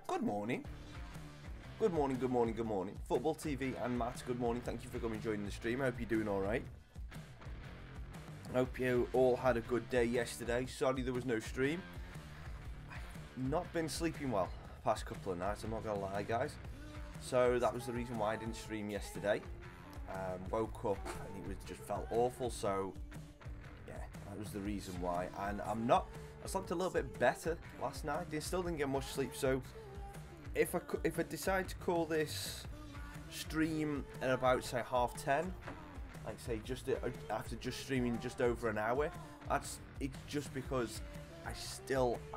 Good morning. Good morning, good morning, good morning. Football TV and Matt, good morning. Thank you for coming and joining the stream. I hope you're doing alright. I hope you all had a good day yesterday. Sorry there was no stream. I've not been sleeping well past couple of nights, I'm not going to lie, guys. So that was the reason why I didn't stream yesterday. Woke up and it just felt awful, so yeah, that was the reason why. And I slept a little bit better last night. I still didn't get much sleep, so if I decide to call this stream at about say 10:30, like say just after just streaming just over an hour, it's just because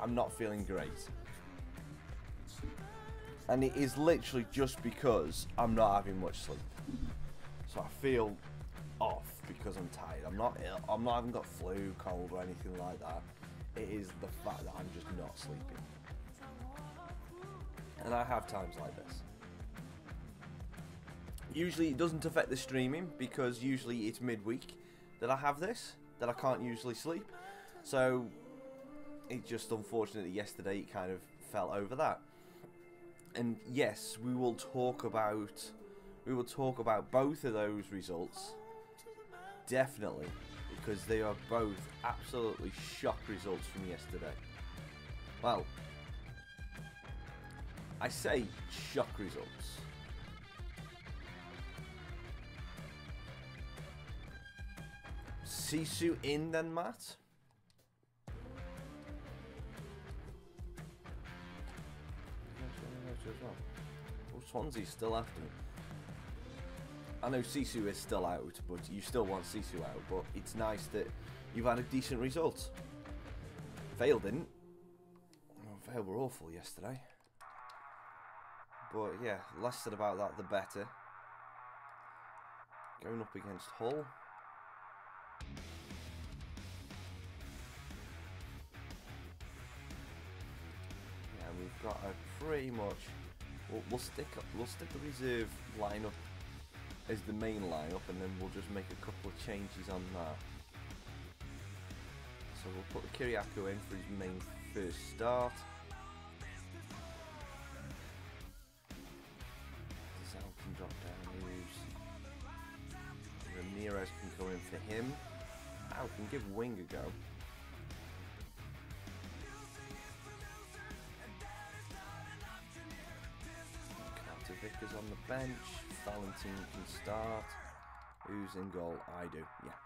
I'm not feeling great. And it is literally just because I'm not having much sleep. So I feel off because I'm tired. I'm not ill. I haven't got flu, cold or anything like that. It is the fact that I'm just not sleeping. And I have times like this. Usually it doesn't affect the streaming because usually it's midweek that I have this, that I can't usually sleep. So it just unfortunately yesterday it kind of fell over that. And yes, we will talk about both of those results, definitely, because they are both absolutely shock results from yesterday. Well, I say shock results. Sisu in then, Matt? Oh, Swansea's still after me. I know Sisu is still out, but you still want Sisu out. But it's nice that you've had a decent result. Vale didn't. Oh, Vale were awful yesterday. But yeah, less said about that, the better. Going up against Hull. Yeah, we've got a pretty much. We'll stick the reserve lineup as the main lineup, and then we'll just make a couple of changes on that. So we'll put the Kiriakou in for his main first start. Zal can drop down, Ramirez can come in for him. Now we can give Wing a go. Vickers on the bench. Valentin can start. Who's in goal? I do, yeah.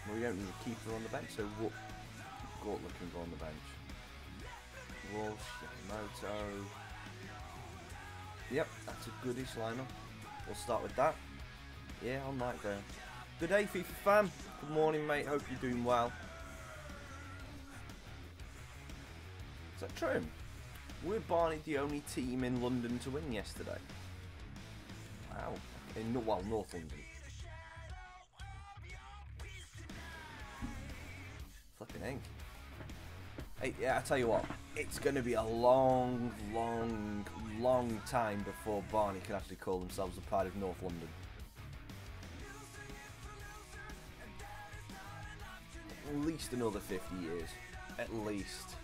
Well, we don't need a keeper on the bench, so Gortler can go on the bench. Walsh, Yamamoto. Yep, that's a goodish lineup. We'll start with that. Yeah, on that go. Good day, FIFA fan. Good morning, mate. Hope you're doing well. Is that true? Were Barnet the only team in London to win yesterday? Wow. Well, North London. Flipping ink. Hey, yeah, I tell you what. It's going to be a long, long, long time before Barnet can actually call themselves a part of North London. At least another 50 years. At least.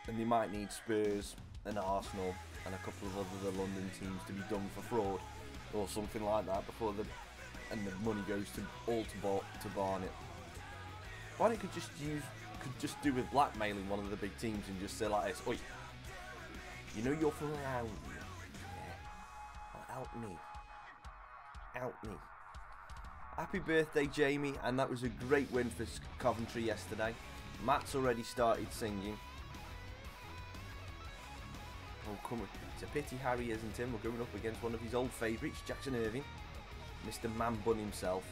And they might need Spurs and Arsenal and a couple of other London teams to be done for fraud or something like that before the money goes to Barnet. Barnet could just do with blackmailing one of the big teams and just say like this, oi, you know you're from around here, yeah. Help me. Happy birthday, Jamie, and that was a great win for Coventry yesterday. Matt's already started singing. Oh, come on. It's a pity Harry isn't in. We're going up against one of his old favourites, Jackson Irving. Mr. Man Bun himself.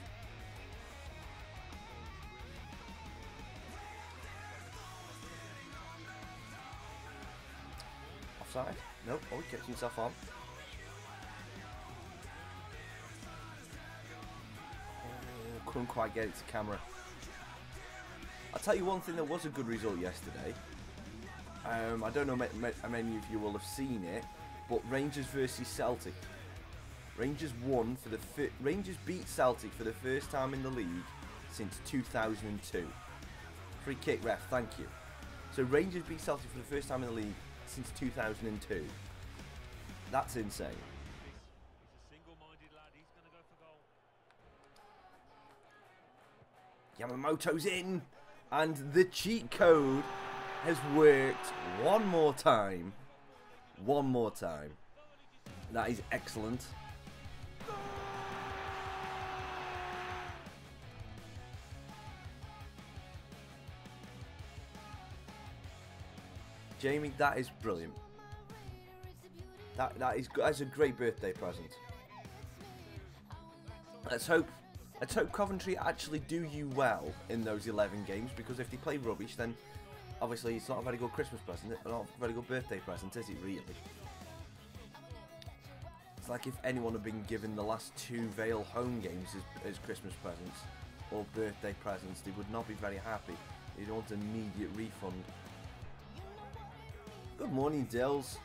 Offside? Nope. Oh, he kept himself on. Oh, couldn't quite get it to camera. I'll tell you one thing that was a good result yesterday. I don't know how many of you will have seen it, but Rangers versus Celtic. Rangers beat Celtic for the first time in the league since 2002. Free kick, ref, thank you. So Rangers beat Celtic for the first time in the league since 2002. That's insane. Yamamoto's in, and the cheat code has worked one more time. One more time. That is excellent. Jamie, that is brilliant. That's a great birthday present. Let's hope Coventry actually do you well in those 11 games, because if they play rubbish, then obviously it's not a very good Christmas present, not a very good birthday present, is it really? It's like if anyone had been given the last 2 Vale home games as Christmas presents or birthday presents, they would not be very happy. They'd want an immediate refund. Good morning, Dills.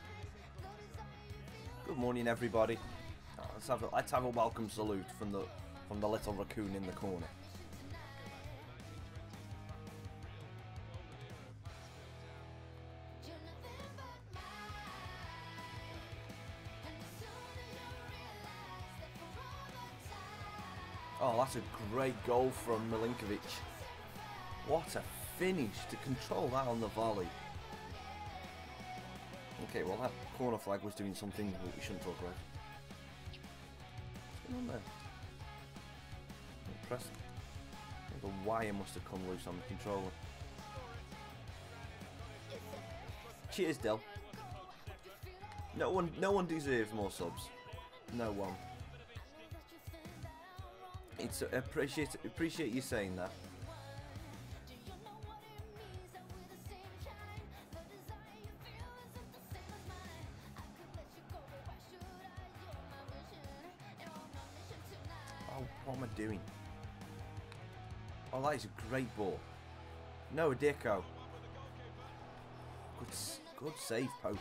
Good morning, everybody. Let's have a welcome salute from the little raccoon in the corner. Oh, that's a great goal from Milinkovic. What a finish to control that on the volley. Okay, well that corner flag was doing something that we shouldn't talk about. What's going on there? Press. The wire must have come loose on the controller. Cheers, Dill. No one deserves more subs. No one. It's appreciate you saying that. Oh, what am I doing? Oh, that is a great ball. No, Dicko. Good save, post.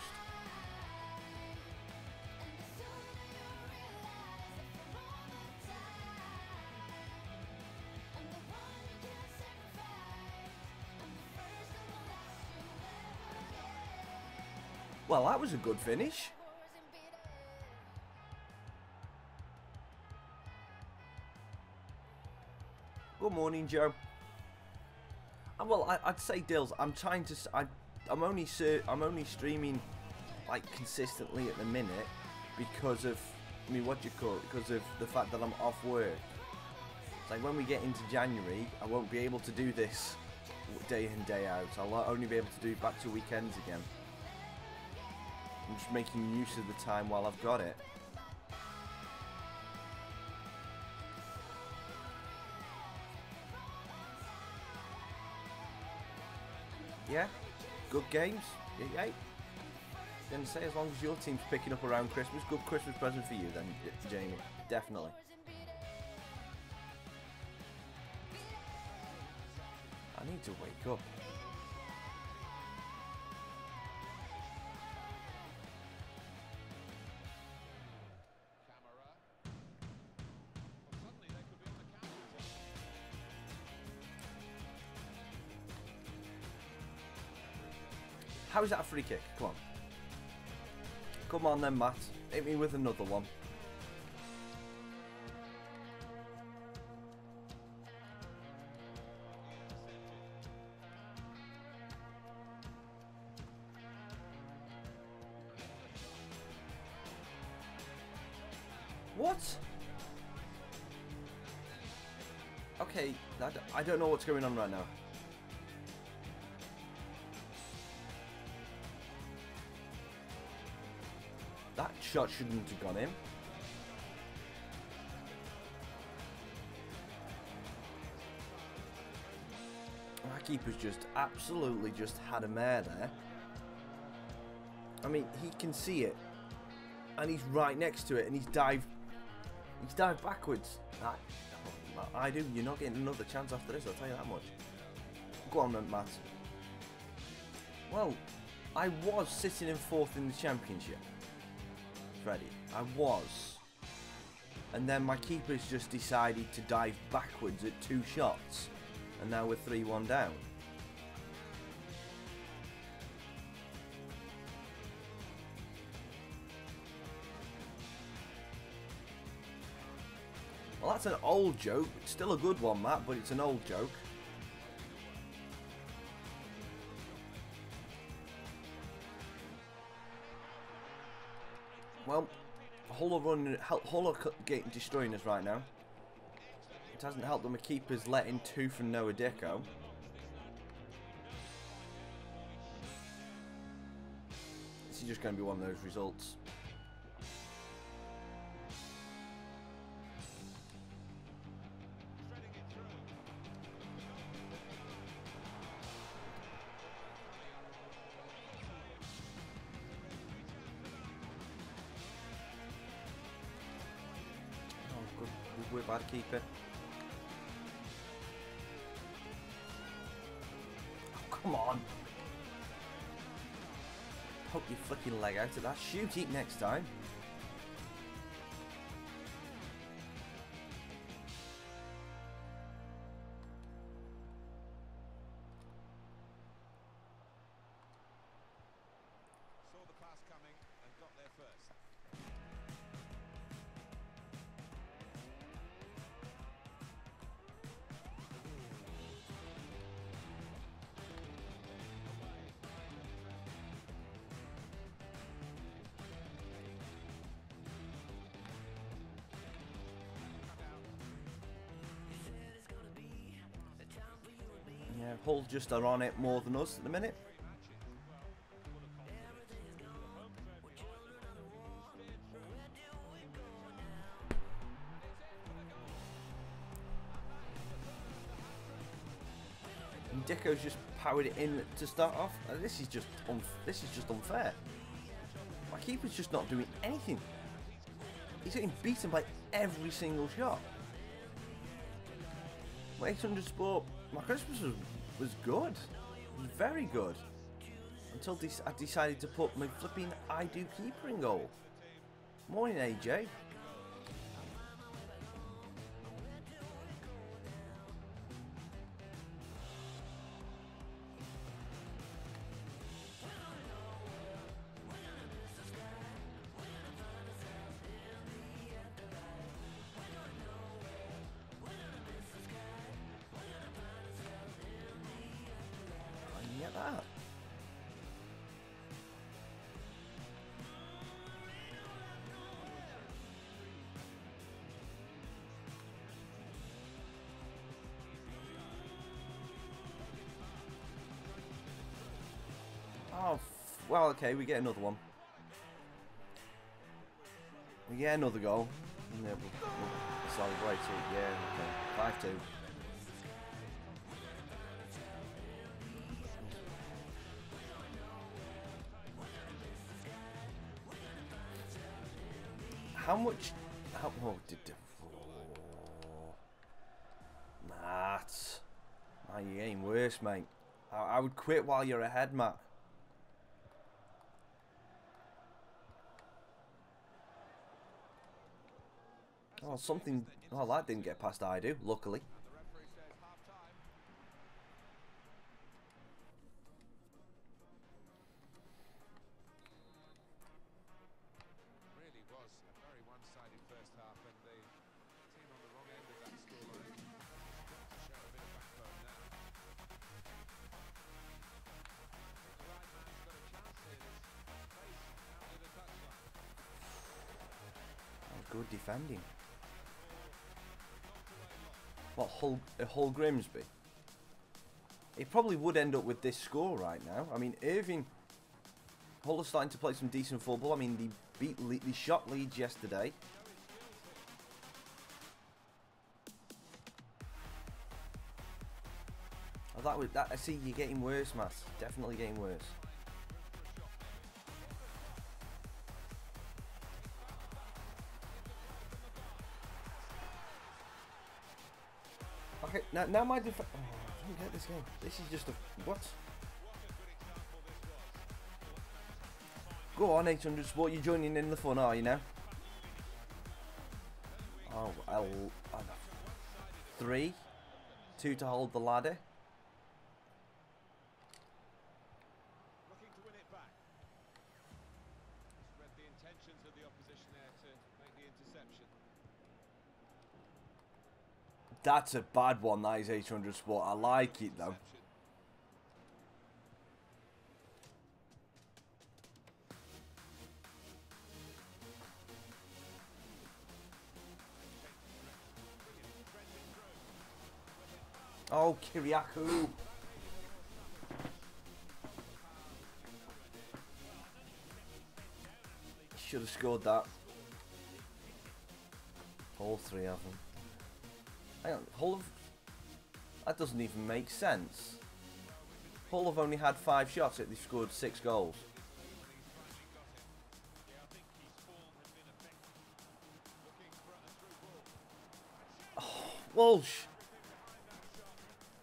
Well, that was a good finish. Good morning, Joe. Well, I'd say, Dills, I'm trying to. I'm only streaming like consistently at the minute because of what do you call it? Because of the fact that I'm off work. It's like when we get into January, I won't be able to do this day in day out. I'll only be able to do back to weekends again. I'm just making use of the time while I've got it. Yeah, good games. Yeah. Gonna say, as long as your team's picking up around Christmas, good Christmas present for you then, Jamie. Definitely. I need to wake up. How is that a free kick? Come on. Come on then, Matt. Hit me with another one. What? Okay, I don't know what's going on right now. That shot shouldn't have gone in. Our keeper's just absolutely just had a mare there. I mean, he can see it, and he's right next to it, and he's dived backwards. I do. You're not getting another chance after this, I'll tell you that much. Go on then, Matt. Well, I was sitting in 4th in the championship. Freddie, I was, and then my keeper's just decided to dive backwards at 2 shots, and now we're 3-1 down. Well, that's an old joke. It's still a good one, Matt, but it's an old joke. Well, Hull are destroying us right now. It hasn't helped them. A keeper's letting 2 from Noah Deco. This is just going to be one of those results. We're about to keep it. Oh, come on. Poke your flicking leg out of that. Shoot it next time. Saw the pass coming and got there first. Yeah, Hull just are on it more than us at the minute. And Deco's just powered it in to start off. This is just unfair. My keeper's just not doing anything. He's getting beaten by every single shot. My 800 Sport, my Christmas was good. It was very good. Until I decided to put my flipping I do keeper in goal. Morning, AJ. Get that. Oh, well, okay, we get another one. We get another goal. Yeah, we'll celebrate it. Yeah, okay. 5-2. How much? Oh, Matt. Man, you're getting worse, mate. I would quit while you're ahead, Matt. Oh, something. Oh, that didn't get past I do, luckily. Good defending. What, Hull Grimsby? It probably would end up with this score right now. I mean, Hull are starting to play some decent football. I mean, they shot Leeds yesterday. Oh, I see you're getting worse, Matt. Definitely getting worse. Okay, now my defense. Oh, I don't get this game. This is just a what? Go on, 800 Sport. You're joining in the fun, are you now? Oh, 3, 2 to hold the ladder. Looking to win it back. Read the intentions of the opposition there to make the interception. That's a bad one, that is 800 sport. I like it, though. Oh, Kiriakou. Should have scored that. All three of them. Hang on, Hull have... That doesn't even make sense. Hull have only had 5 shots, yet they've scored 6 goals. Oh, Walsh!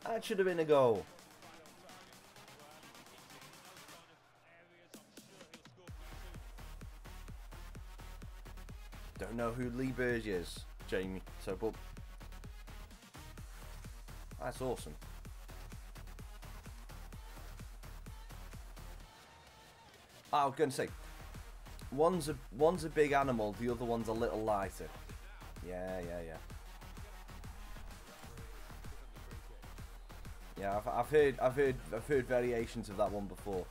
That should have been a goal. Don't know who Lee Burge is, Jamie. So, but that's awesome. I was going to say, one's a big animal, the other one's a little lighter. Yeah. Yeah, I've heard variations of that one before.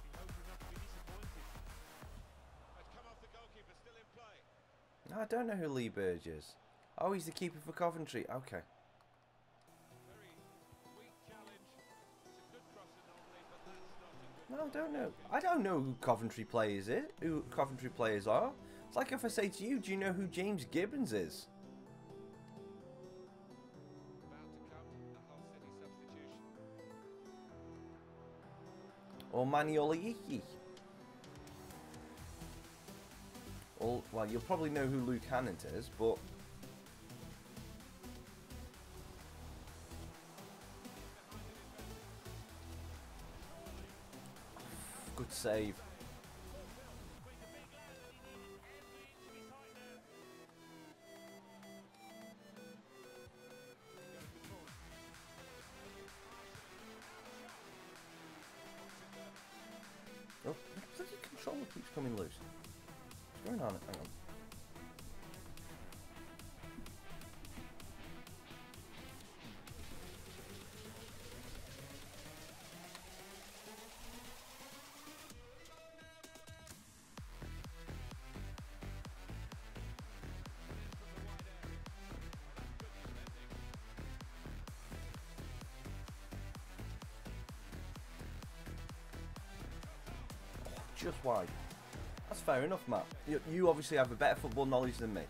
No, I don't know who Lee Burge is. Oh, he's the keeper for Coventry. Okay. No, I don't know. I don't know who Coventry players is. Who Coventry players are. It's like if I say to you, do you know who James Gibbons is? Or Manioliki. Or, well, you'll probably know who Luke Hannant is, but... Good save. Oh, the controller keeps coming loose. What's going on? Hang on. Just wide. That's fair enough, Matt. You obviously have a better football knowledge than me.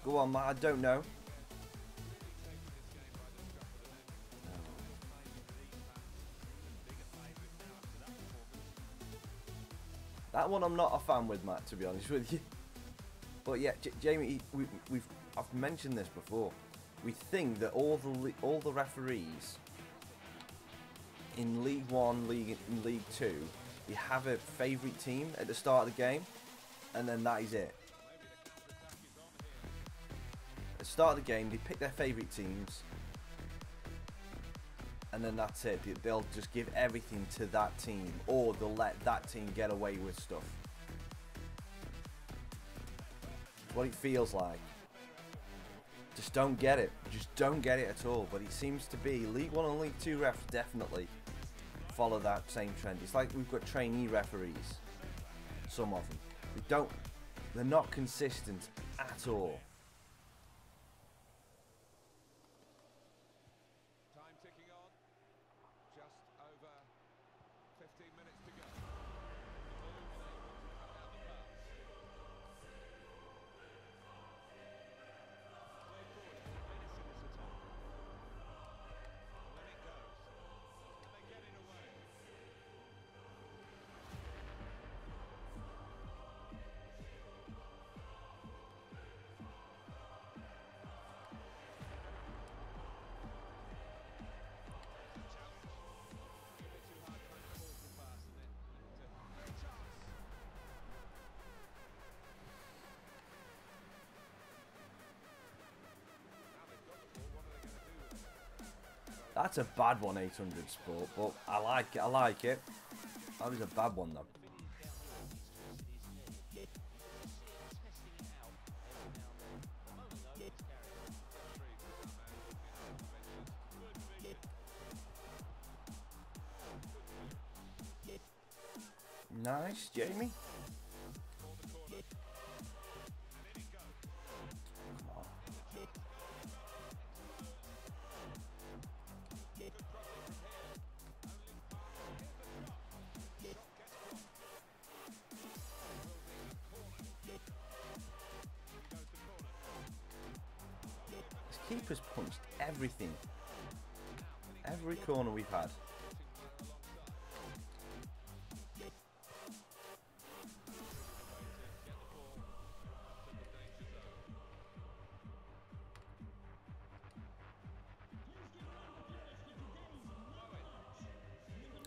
Go on, Matt. I don't know. That one I'm not a fan with, Matt, to be honest with you. But yeah, Jamie, I've mentioned this before. We think that all the referees in League One, in League Two, they have a favourite team at the start of the game, and then that is it. At the start of the game, they pick their favourite teams, and then that's it. They'll just give everything to that team, or they'll let that team get away with stuff. It's what it feels like. Just don't get it. Just don't get it at all. But it seems to be League 1 and League 2 refs definitely follow that same trend. It's like we've got trainee referees. Some of them. They're not consistent at all. Time ticking on. Just over 15 minutes to go. That's a bad one, 800 Sport, but I like it. I like it. That was a bad one, though. Nice, Jamie. This keeper's punched everything. Every corner we've had.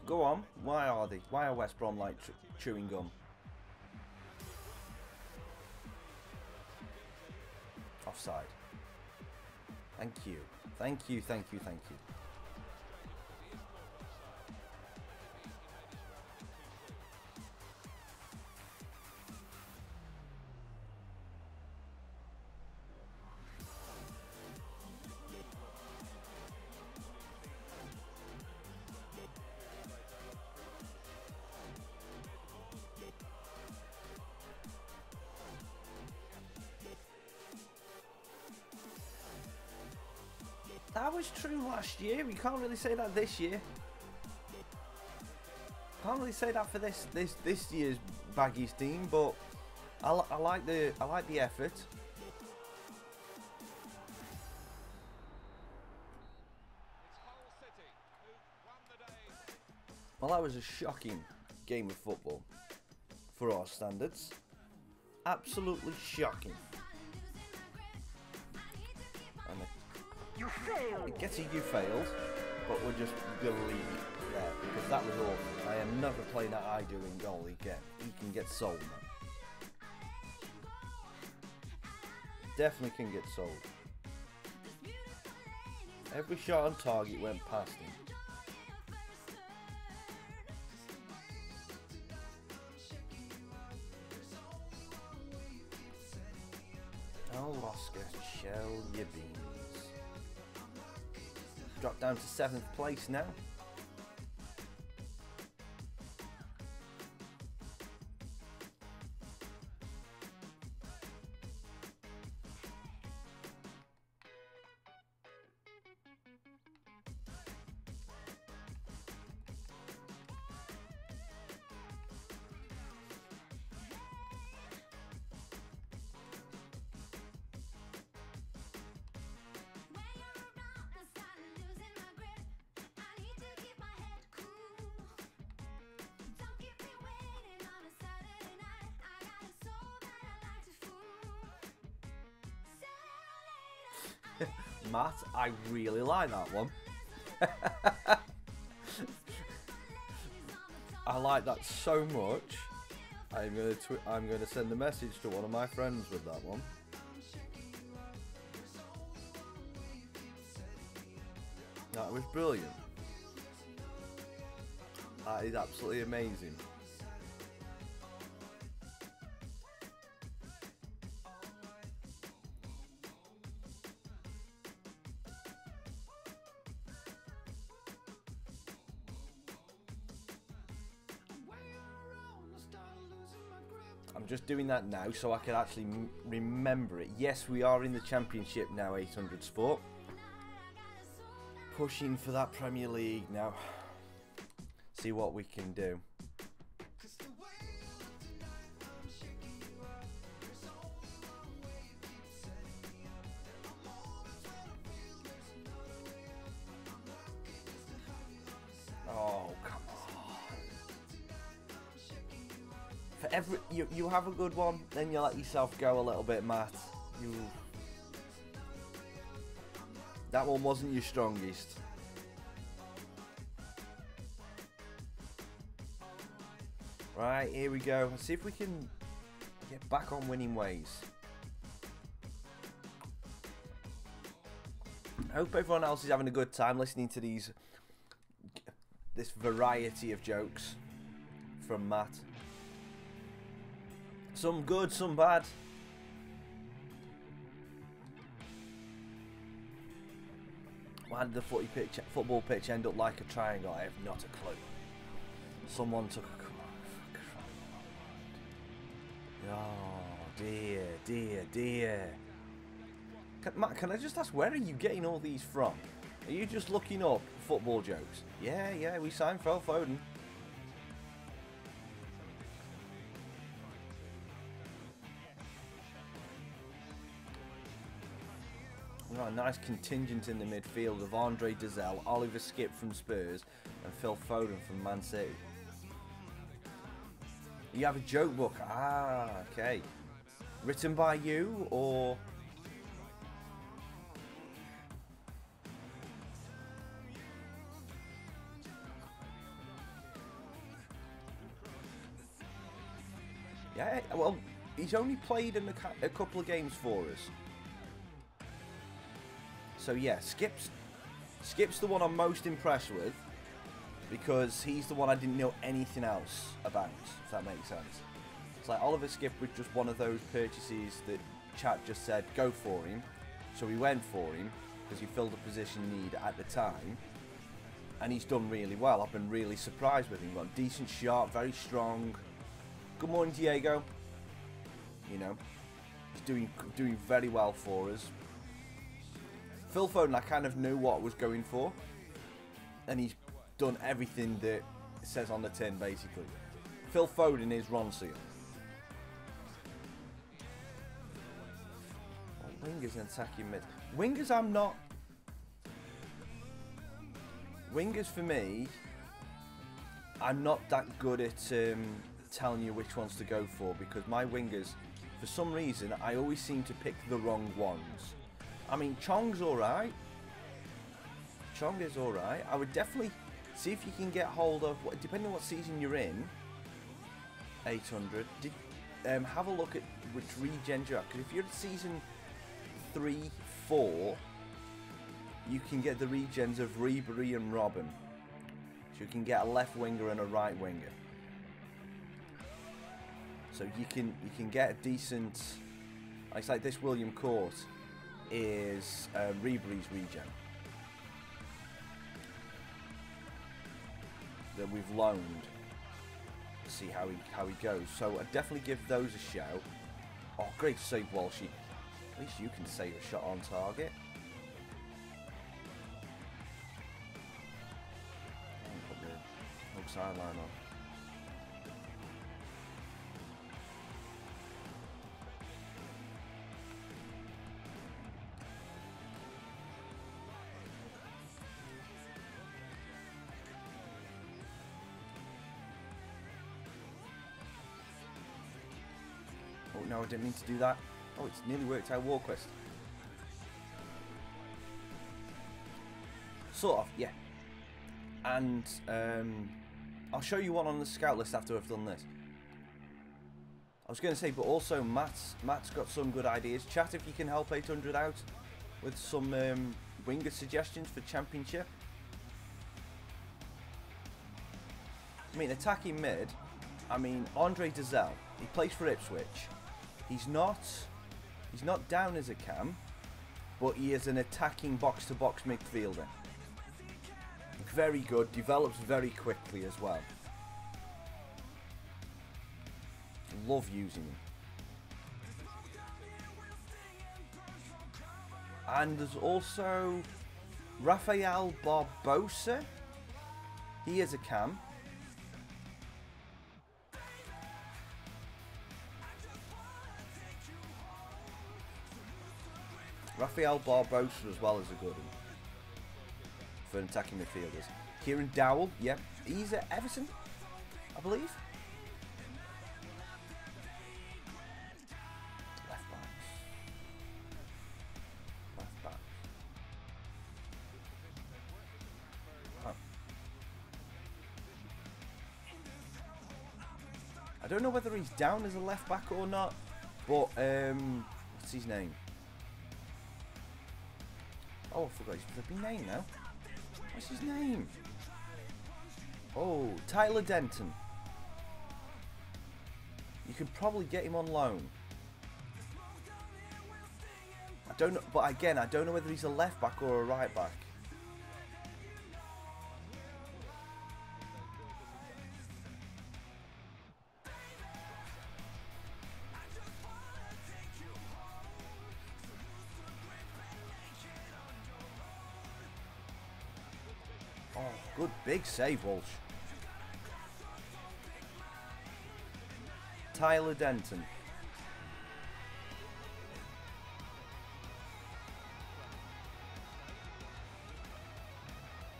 Go on. Why are they? Why are West Brom like chewing gum? Offside. Thank you. Thank you, thank you, thank you. That was true last year. We can't really say that this year. Can't really say that for this year's Baggies team, but I like the effort. Well, that was a shocking game of football for our standards. Absolutely shocking. And you failed. It gets a you failed, but we'll just leave it there because that was awful. I am never playing that I do in goal again. He can get sold, man. Definitely can get sold. Every shot on target went past him. Oh, Oscar, shell your beans. Drop down to 7th place now. Matt, I really like that one. I like that so much. I'm gonna send a message to one of my friends with that one. That was brilliant. That is absolutely amazing. I'm just doing that now so I can actually remember it. Yes, we are in the Championship now, 800 Sport. Pushing for that Premier League now. See what we can do. Oh, come on. For every you have a good one, then you let yourself go a little bit, Matt. That one wasn't your strongest. Right, here we go. Let's see if we can get back on winning ways. I hope everyone else is having a good time listening to this variety of jokes from Matt. Some good, some bad. Why did the football pitch end up like a triangle? I have not a clue. Someone took a... Oh, dear, dear, dear. Matt, can I just ask, where are you getting all these from? Are you just looking up football jokes? Yeah, we signed Phil Foden. We've got a nice contingent in the midfield of Andre Dizelle, Oliver Skip from Spurs, and Phil Foden from Man City. You have a joke book? Ah, okay. Written by you, or... Yeah, well, he's only played in a couple of games for us. So yeah, Skip's the one I'm most impressed with, because he's the one I didn't know anything else about, if that makes sense. It's like Oliver Skip was just one of those purchases that chat just said, go for him. So we went for him, because he filled a position need at the time. And he's done really well. I've been really surprised with him. He's got a decent shot, very strong. Good morning, Diego. You know, he's doing very well for us. Phil Foden, I kind of knew what I was going for, and he's done everything that it says on the tin, basically. Phil Foden is Ron Seal. Oh, wingers and attacking mid. Wingers, I'm not. Wingers for me, I'm not that good at telling you which ones to go for, because my wingers, for some reason, I always seem to pick the wrong ones. I mean, Chong's alright. Chong is alright. I would definitely see if you can get hold of, depending on what season you're in, 800. Have a look at which regens you're at. Because if you're at season 3, 4, you can get the regens of Ribery and Robin. So you can get a left winger and a right winger. So you can get a decent. It's like this William Court is Ribery's regen that we've loaned. See how he goes. So I'd definitely give those a shout. Oh, great save, Walshy. At least you can save a shot on target. Put the hook sideline on. Oh no, I didn't mean to do that. Oh, it's nearly worked out WarQuest. Sort of, yeah. And I'll show you one on the scout list after I've done this. I was going to say, but also Matt's got some good ideas. Chat if you can help 800 out with some winger suggestions for Championship. I mean, attacking mid. I mean, Andre Dizelle. He plays for Ipswich. He's not down as a cam, but he is an attacking box-to-box midfielder. Very good, develops very quickly as well. Love using him. And there's also Rafael Barbosa. He is a cam. Rafael Barbosa as well as a good one for attacking midfielders. Kieran Dowell, yep, he's at Everton, I believe. Left back. Huh. I don't know whether he's down as a left back or not, but what's his name? Oh, I forgot his flipping name now. What's his name? Oh, Tyler Denton. You could probably get him on loan. I don't know, but again, I don't know whether he's a left back or a right back. Oh, good big save, Walsh. Tyler Denton.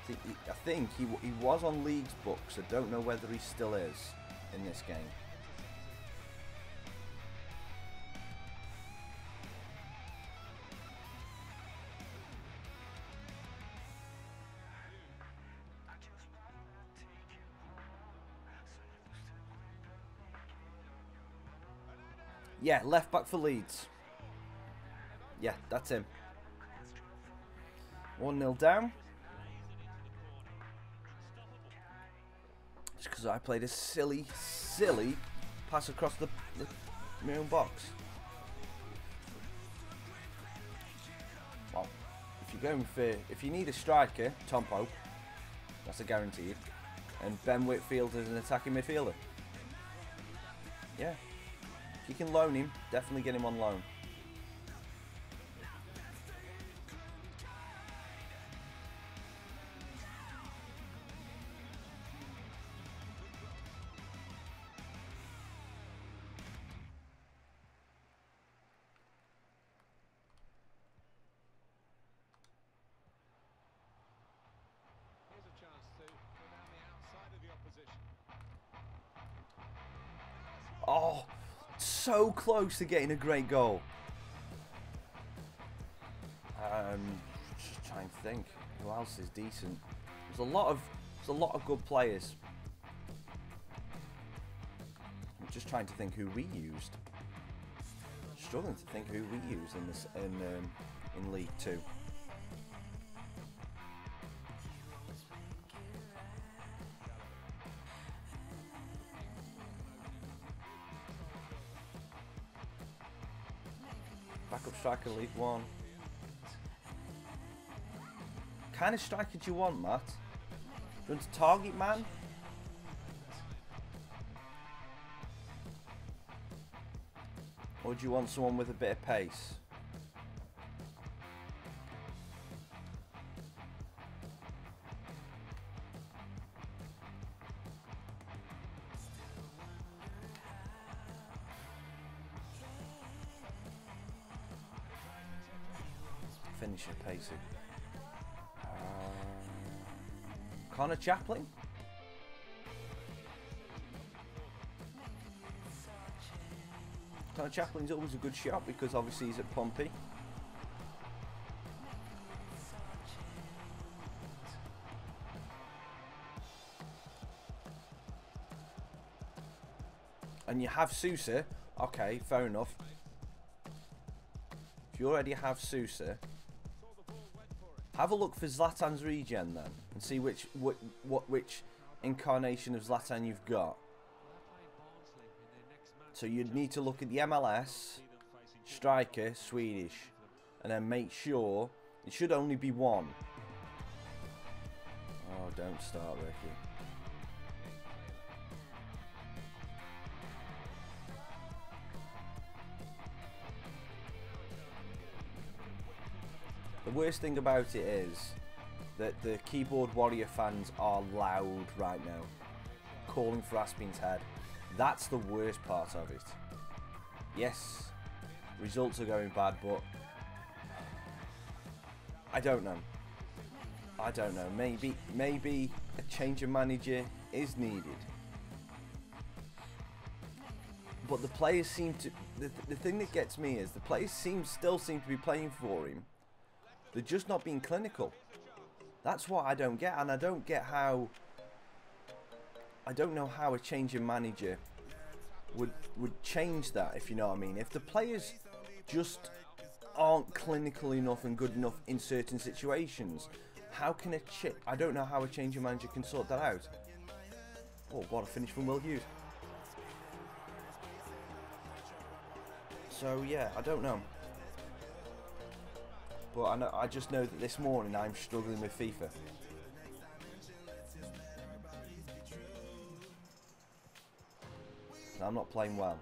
I think he was on League's books. I don't know whether he still is in this game. Yeah, left back for Leeds. Yeah, that's him. 1-0 down. Just because I played a silly pass across my own box. Well, if you need a striker, Tom Pope, that's a guaranteed. And Ben Whitfield is an attacking midfielder. Yeah. If you can loan him, definitely get him on loan. Here's a chance to go down the outside of the opposition. Oh, so close to getting a great goal. Just trying to think who else is decent. There's a lot of good players. I'm just trying to think who we used. Struggling to think who we used in this in League 2. Backup striker League 1. Kind of striker do you want, Matt? Do you want a target man? Or do you want someone with a bit of pace? Finisher, pacey. Connor Chaplin. Connor Chaplin's always a good shot because obviously he's at Pompey. And you have Sousa. Okay, fair enough. If you already have Sousa, have a look for Zlatan's regen then, and see which incarnation of Zlatan you've got. So you'd need to look at the MLS, striker, Swedish, and then make sure it should only be one. Oh, don't start, Ricky. The worst thing about it is that the keyboard warrior fans are loud right now, calling for Aspin's head. That's the worst part of it. Yes, results are going bad, but I don't know. I don't know. Maybe a change of manager is needed. But the players seem to. The thing that gets me is the players still seem to be playing for him. They're just not being clinical. That's what I don't get, and I don't get how. I don't know how a change in manager would change that, if you know what I mean. If the players just aren't clinical enough and good enough in certain situations. How can I don't know how a change of manager can sort that out. Oh, what a finish from Will Hughes. So yeah, I don't know. But I just know that this morning I'm struggling with FIFA. I'm not playing well.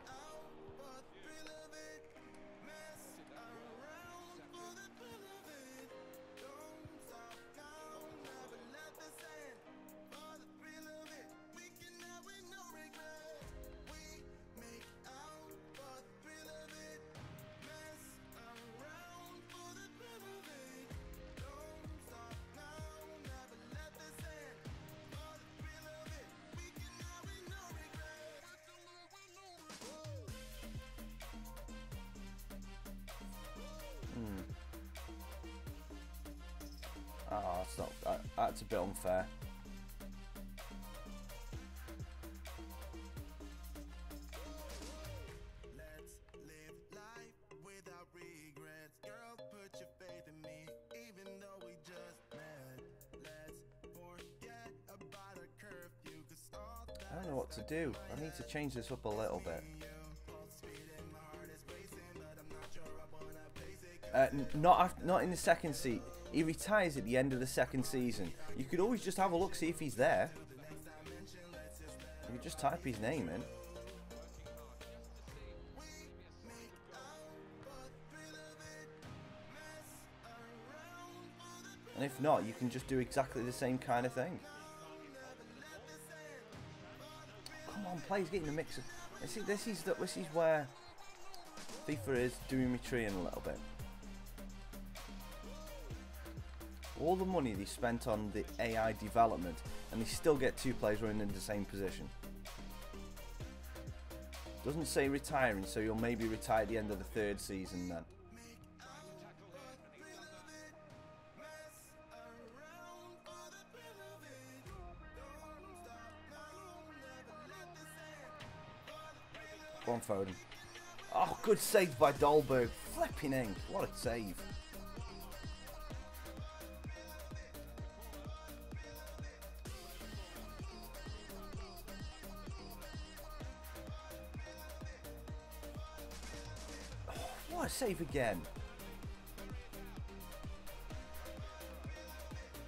Oh, that's a bit unfair. Let's live life without regrets. Girl, put your faith in me, even though we just met. Let's forget about a curfew, 'cause all I don't know what to do. I need to change this up a little bit. Not in the second seat. He retires at the end of the second season. You could always just have a look, see if he's there. You could just type his name in. And if not, you can just do exactly the same kind of thing. Come on, players, get in the mix. This is where FIFA is doing me treeing a little bit. All the money they spent on the AI development, and they still get two players running in the same position. Doesn't say retiring, so you'll maybe retire at the end of the third season then. Go on, Foden. Oh, good save by Dolberg. Flipping ink. What a save. What a save again.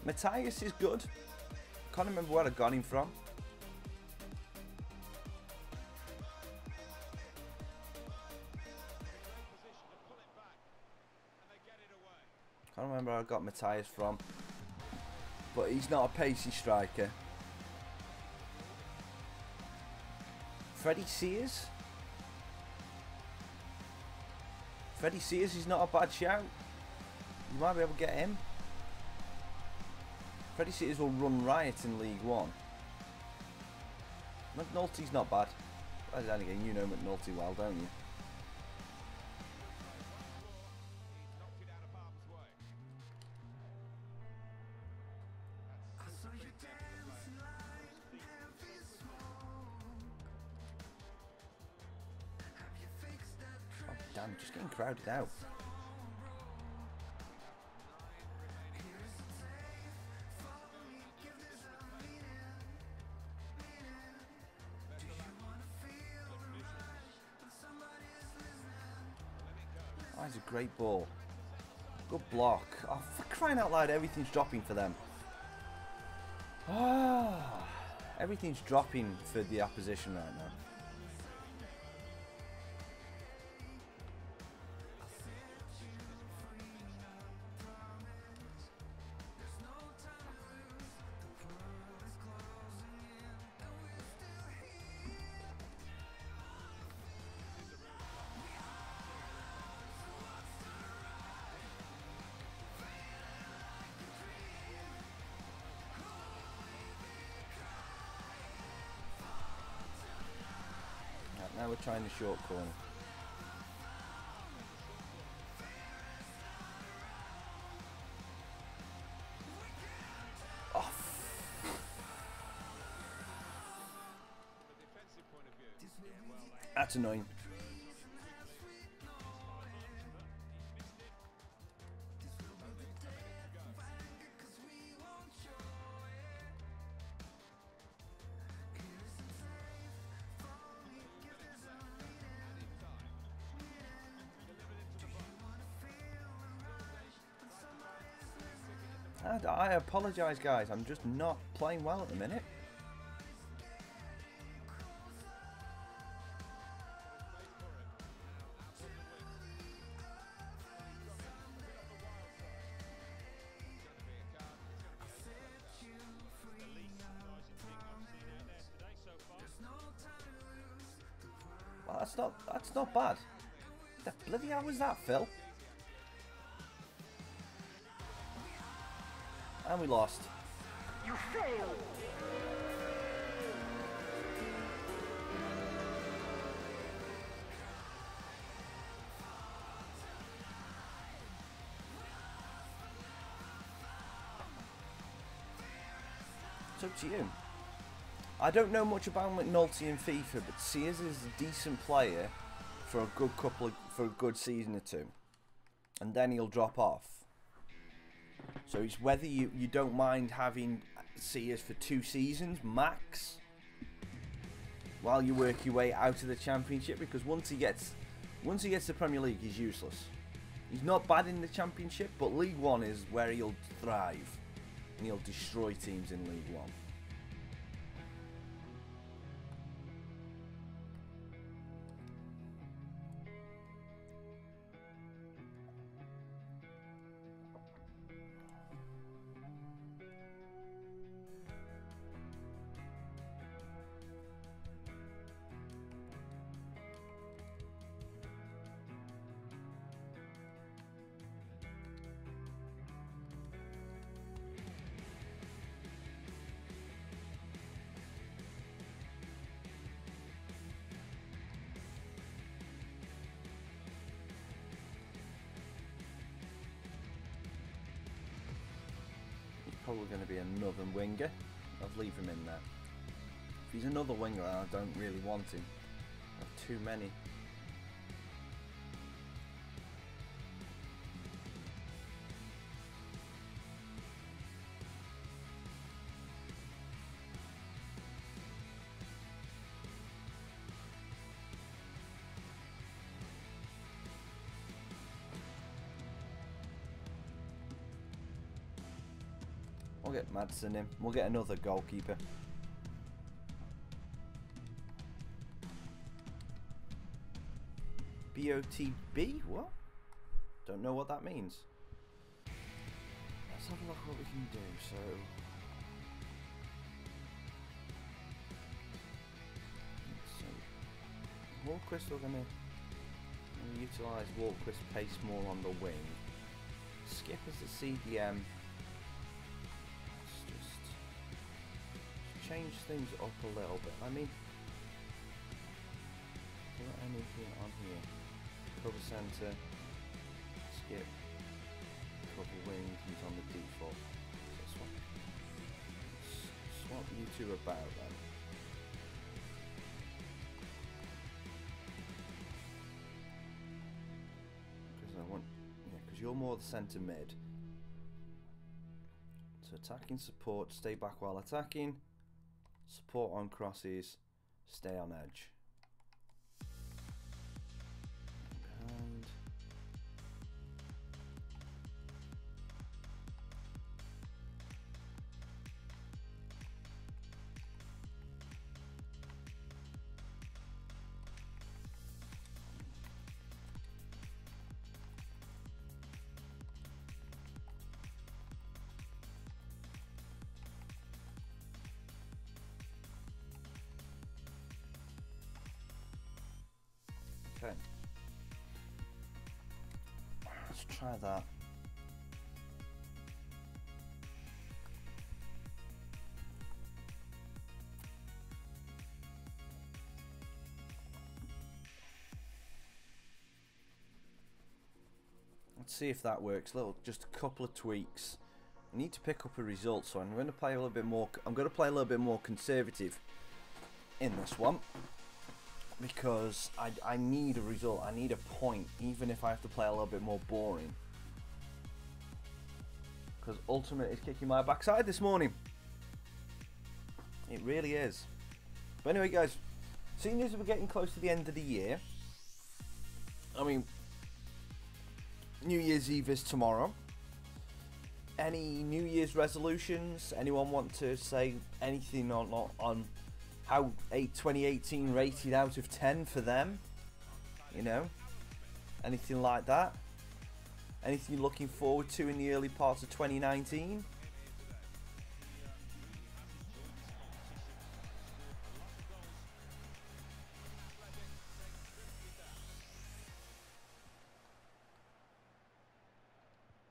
Matthias is good. Can't remember where I got him from. Can't remember where I got Matthias from. But he's not a pacey striker. Freddie Sears? Freddie Sears is not a bad shout. You might be able to get him. Freddie Sears will run riot in League One. McNulty's not bad. Well, then again, you know McNulty well, don't you? Oh, damn, just getting crowded out. Oh, it's a great ball. Good block. Oh, for crying out loud, everything's dropping for them. Ah, everything's dropping for the opposition right now. Now we're trying the short corner. Oh. That's annoying. I apologise, guys. I'm just not playing well at the minute. Well, that's not bad. The bloody hell was that, Phil? And we lost. You failed! It's up to you. I don't know much about McNulty in FIFA, but Sears is a decent player for a good season or two, and then he'll drop off. So it's whether you don't mind having Sears for 2 seasons max, while you work your way out of the Championship, because once he gets to Premier League, he's useless. He's not bad in the Championship, but League One is where he'll thrive, and he'll destroy teams in League One. Probably going to be another winger. I'll leave him in there. If he's another winger, I don't really want him. I have too many. We'll get Madsen in. We'll get another goalkeeper. BOTB? What? Don't know what that means. Let's have a look what we can do. So, Walquist, we're going to utilise Walquist pace more on the wing. Skip as the CDM. Change things up a little bit. I mean, is there anything on here? Cover centre, skip, cover wing, he's on the default. So swap you two about then. Because I want, yeah, because you're more the centre mid. So attacking support, stay back while attacking. Support on crosses, stay on edge. And okay, let's try that. Let's see if that works. Just a couple of tweaks. I need to pick up a result, so I'm going to play a little bit more. I'm going to play a little bit more conservative in this one, because I need a result. I need a point, even if I have to play a little bit more boring. Because Ultimate is kicking my backside this morning. It really is. But anyway, guys, seeing as we're getting close to the end of the year, I mean, New Year's Eve is tomorrow. Any New Year's resolutions? Anyone want to say anything on how 2018 rated out of 10 for them? You know, anything like that? Anything you're looking forward to in the early parts of 2019?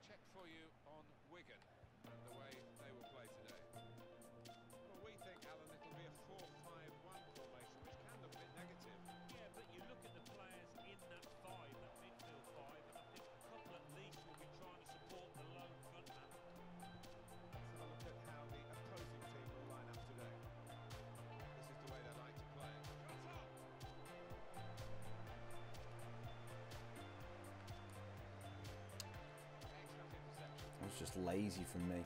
Check for you on Wigan and the way they will play today. Well, we think, Alan, it'll be a 4-5-1 formation, which can look a bit negative. Yeah, but you look at the players in that five, that midfield five, and I think a couple at least will be trying to support the lone front man. Let's have a look at how the opposing team will line up today. This is the way they like to play. Excellent interception. It was just lazy from me.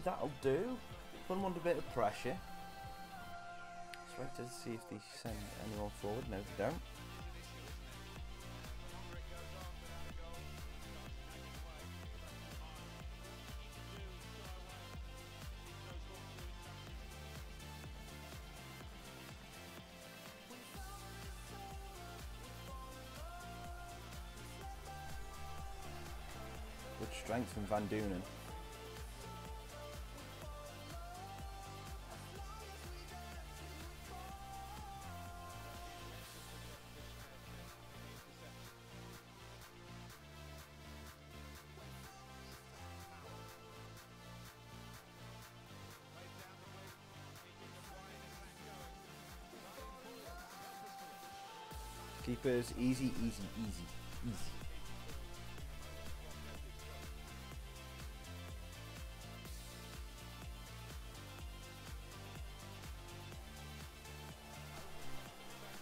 That'll do. Put them under a bit of pressure. Let's wait to see if they send anyone forward. No, they don't. Good strength from Van Doonen. Keepers, easy, easy, easy, easy.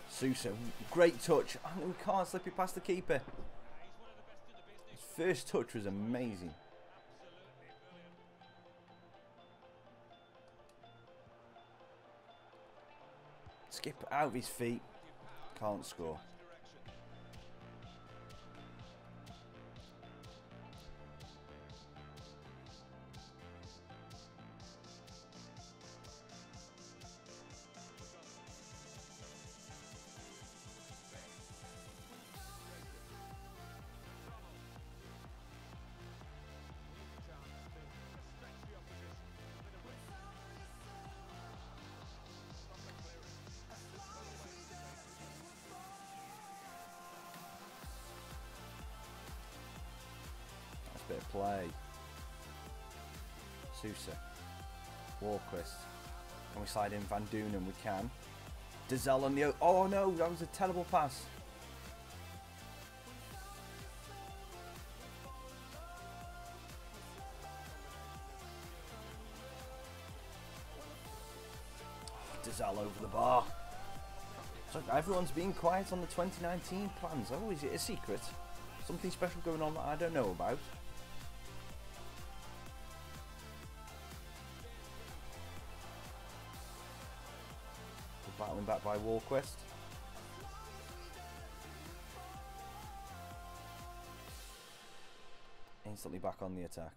Sousa, great touch. Oh, we can't slip it past the keeper. His first touch was amazing. Skip out of his feet. Can't score. Bit of play. Sousa. Walquist. Can we slide in Van Doonen? We can. Dazelle on the... Oh no, that was a terrible pass. Oh, Dazelle over the bar. So everyone's being quiet on the 2019 plans. Oh, is it a secret? Something special going on that I don't know about? Battling back by Walquist. Instantly back on the attack.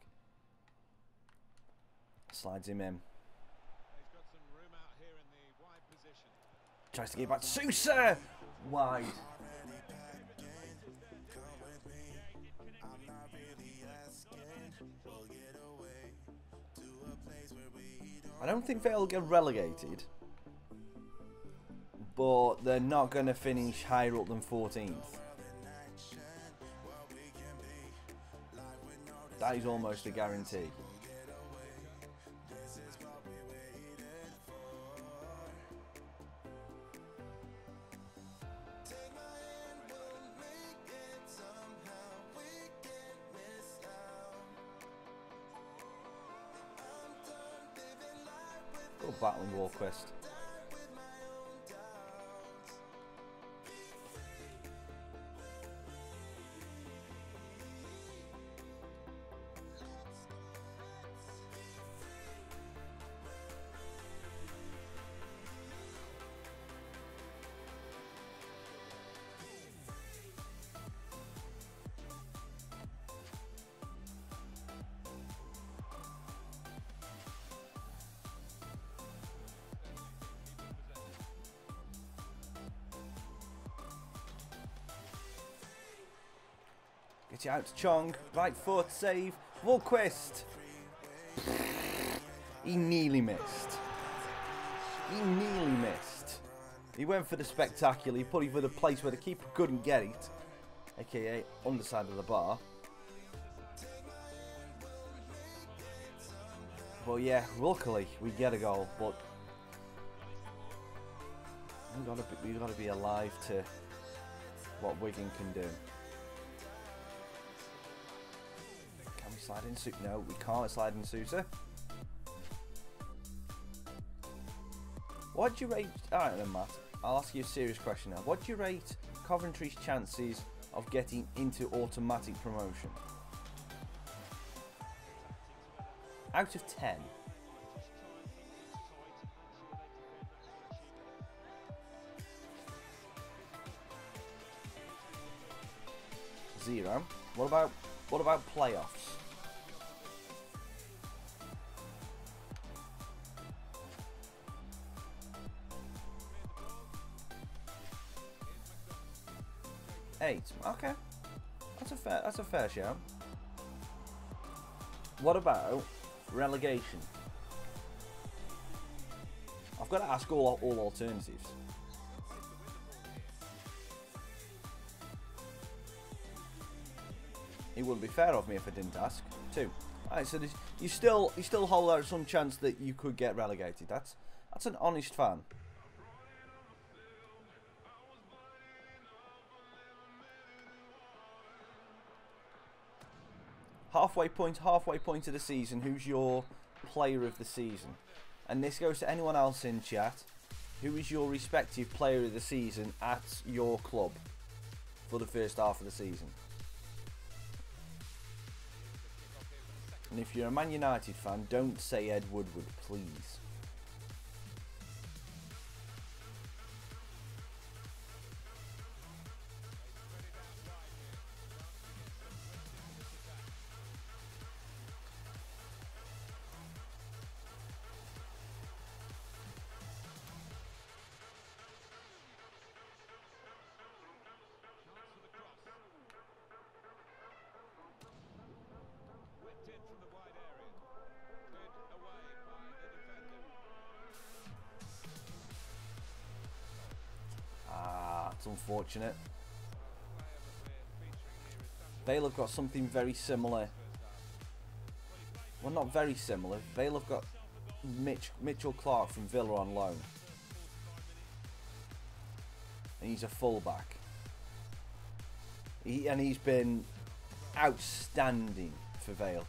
Slides him in. He's got some room out here in the wide position. Tries to get back to Sousa! Wide. I don't think they'll get relegated, but they're not going to finish higher up than 14th. That is almost a guarantee. battling Walquist. Get it out to Chong. Right foot, save. Volquist. He nearly missed. He nearly missed. He went for the spectacular. He put it for the place where the keeper couldn't get it. AKA underside of the bar. But yeah, luckily we get a goal. But we've got to be alive to what Wigan can do. Slide in Sousa. No, we can't slide in Sousa. What do you rate... Alright then, Matt. I'll ask you a serious question now. What do you rate Coventry's chances of getting into automatic promotion? Out of 10. Zero. What about playoffs? Eight. Okay, that's a fair shout. What about relegation? I've got to ask all alternatives. It wouldn't be fair of me if I didn't ask. 2. Alright, so you still hold out some chance that you could get relegated. That's an honest fan. Halfway point of the season. Who's your player of the season? And this goes to anyone else in chat. Who is your respective player of the season at your club for the first half of the season? And if you're a Man United fan, don't say Ed Woodward, please. It's unfortunate. Vale have got something very similar. Well, not very similar. Vale have got Mitchell Clark from Villa on loan. And he's a fullback. He's been outstanding for Vale.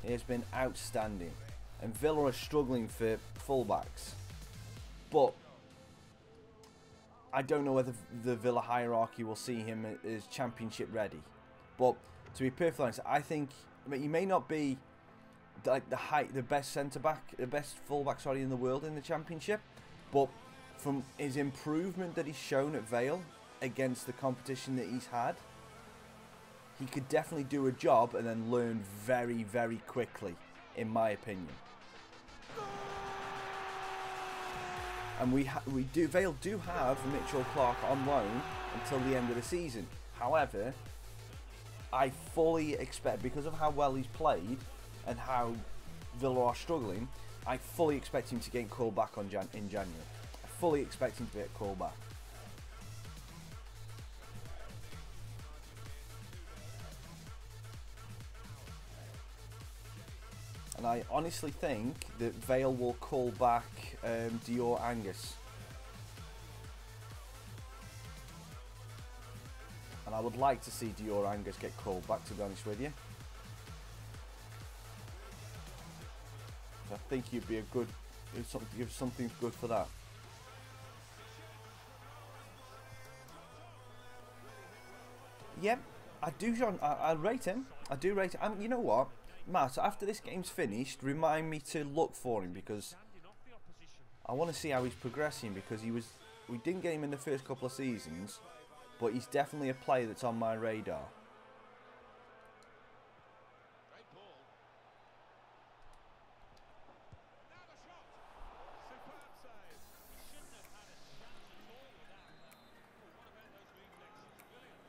He has been outstanding. And Villa are struggling for fullbacks. But I don't know whether the Villa hierarchy will see him as championship ready. But to be perfectly honest, I think he may not be like the best centre back, the best fullback, sorry, in the world in the championship. But from his improvement that he's shown at Vale against the competition that he's had, he could definitely do a job and then learn very, very quickly, in my opinion. And Vale do have Mitchell Clark on loan until the end of the season. However, I fully expect, because of how well he's played and how Villa are struggling, I fully expect him to get called back in January. I fully expect him to get called back. And I honestly think that Vale will call back Dior Angus. And I would like to see Dior Angus get called back, to be honest with you. I think he'd be a Give something good for that. Yep, I do, John. I rate him. I do rate him. And you know what, Matt? After this game's finished, remind me to look for him because I want to see how he's progressing. Because we didn't get him in the first couple of seasons, but he's definitely a player that's on my radar. Great ball. Now the shot. Superb save. He shouldn't have had a chance at all without that. Oh, what about those reflexes? Brilliant.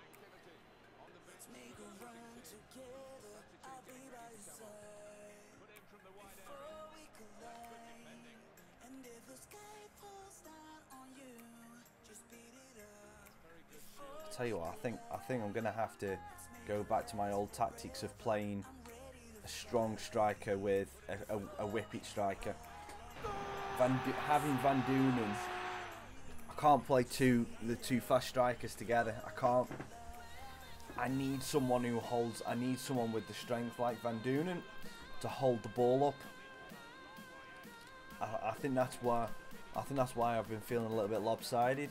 Activity on the bench. Make a run together, I'll be by your side. Put in from the wide area. Before we Good collide, defending. and if the sky falls down on you, just beat it up. Very good. I'll tell you what, I think I'm gonna have to go back to my old tactics of playing a strong striker with a whippet striker. Having Van Doonen, I can't play the two fast strikers together. I can't. I need someone who holds. I need someone with the strength like Van Doonen to hold the ball up. I think that's why. I think that's why I've been feeling a little bit lopsided.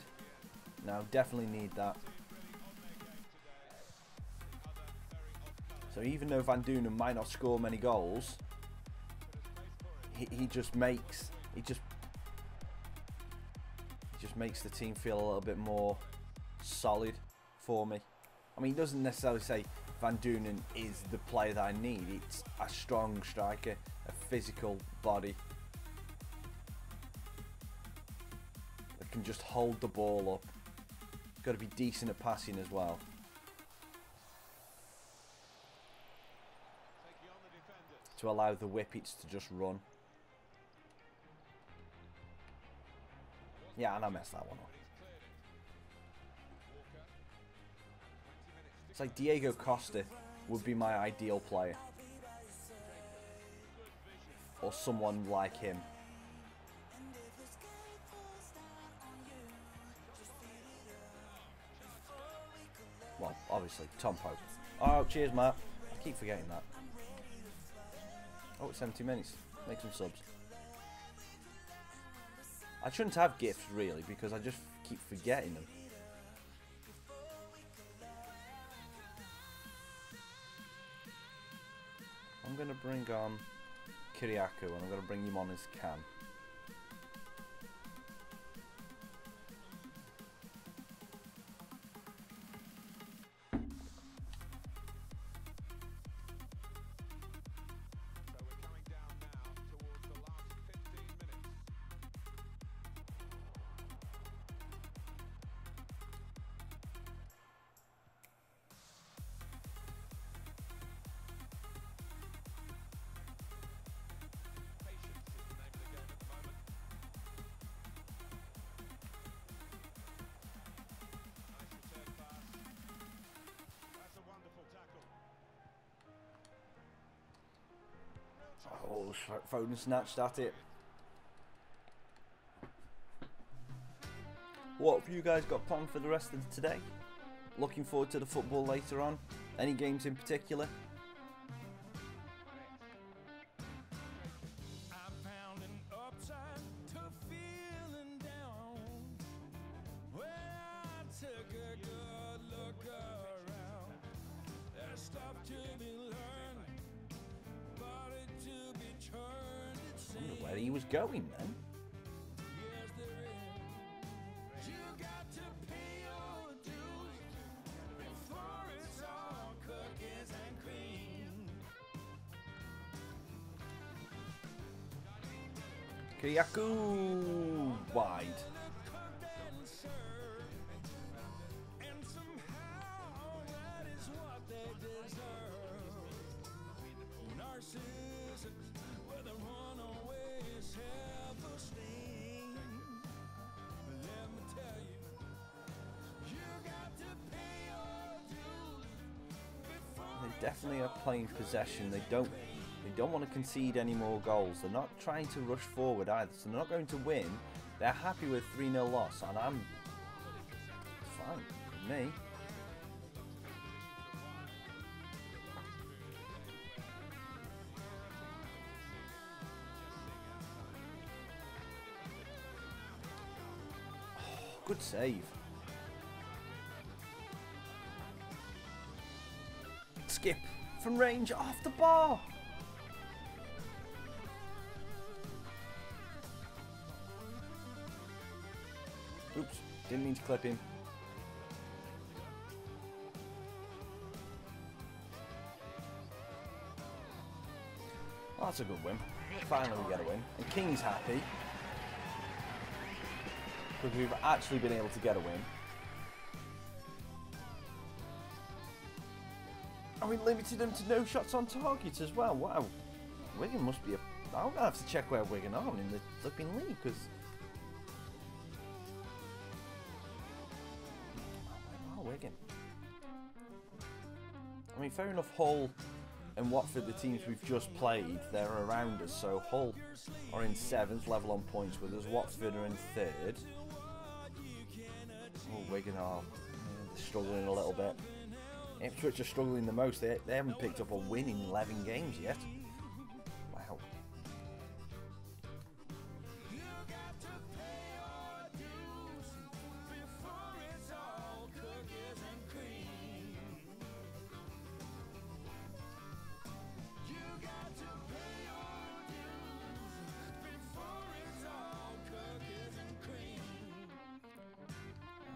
Now, definitely need that. So even though Van Doonen might not score many goals, he just makes the team feel a little bit more solid for me. I mean, he doesn't necessarily say Van Doonen is the player that I need. It's a strong striker, a physical body that can just hold the ball up. Got to be decent at passing as well. Taking on the defenders. To allow the whippets to just run. Yeah, and I messed that one up. He's cleared it. Walker. 20 minutes. It's like Diego Costa would be my ideal player. Or someone like him. Well, obviously, Tom Pope. Oh, cheers, Matt. I keep forgetting that. Oh, it's 70 minutes. Make some subs. I shouldn't have gifts, really, because I just keep forgetting them. I'm going to bring on Kiriakou, and I'm going to bring him on as Cam. So we're coming down now towards the last 15 minutes. Patience is the name of the game at the moment. Nice return pass. That's a wonderful tackle. Oh, Foden snatched at it. What have you guys got planned for the rest of today? Looking forward to the football later on. Any games in particular? I found an upside to feeling down. When I took a good look around, there's stuff to be learned, body to be turned. It I wonder seems where he was going then. yes there is. You got to pay your dues before it's all cookies and cream. Kiriakou wide. And somehow that is what they deserve. Narcissists with a runaway self-esteem. Let me tell you, you got to pay your dues before They definitely are playing possession. They don't want to concede any more goals. They're not trying to rush forward either. So they're not going to win. They're happy with 3-0 loss, and I'm fine with me. Good save. Skip from range off the bar. Oops, didn't mean to clip him. Oh, that's a good win. Finally we get a win. And King's happy. Because we've actually been able to get a win. And we limited them to no shots on target as well. Wow. Wigan must be a... I'm going to have to check where Wigan are in the flipping league, because... Oh, Wigan. I mean, fair enough, Hull and Watford, the teams we've just played, they're around us. So Hull are in 7th, level on points with us. Watford are in 3rd. Oh, Wigan are struggling a little bit. Ipswich are struggling the most. They haven't picked up a win in 11 games yet. Wow.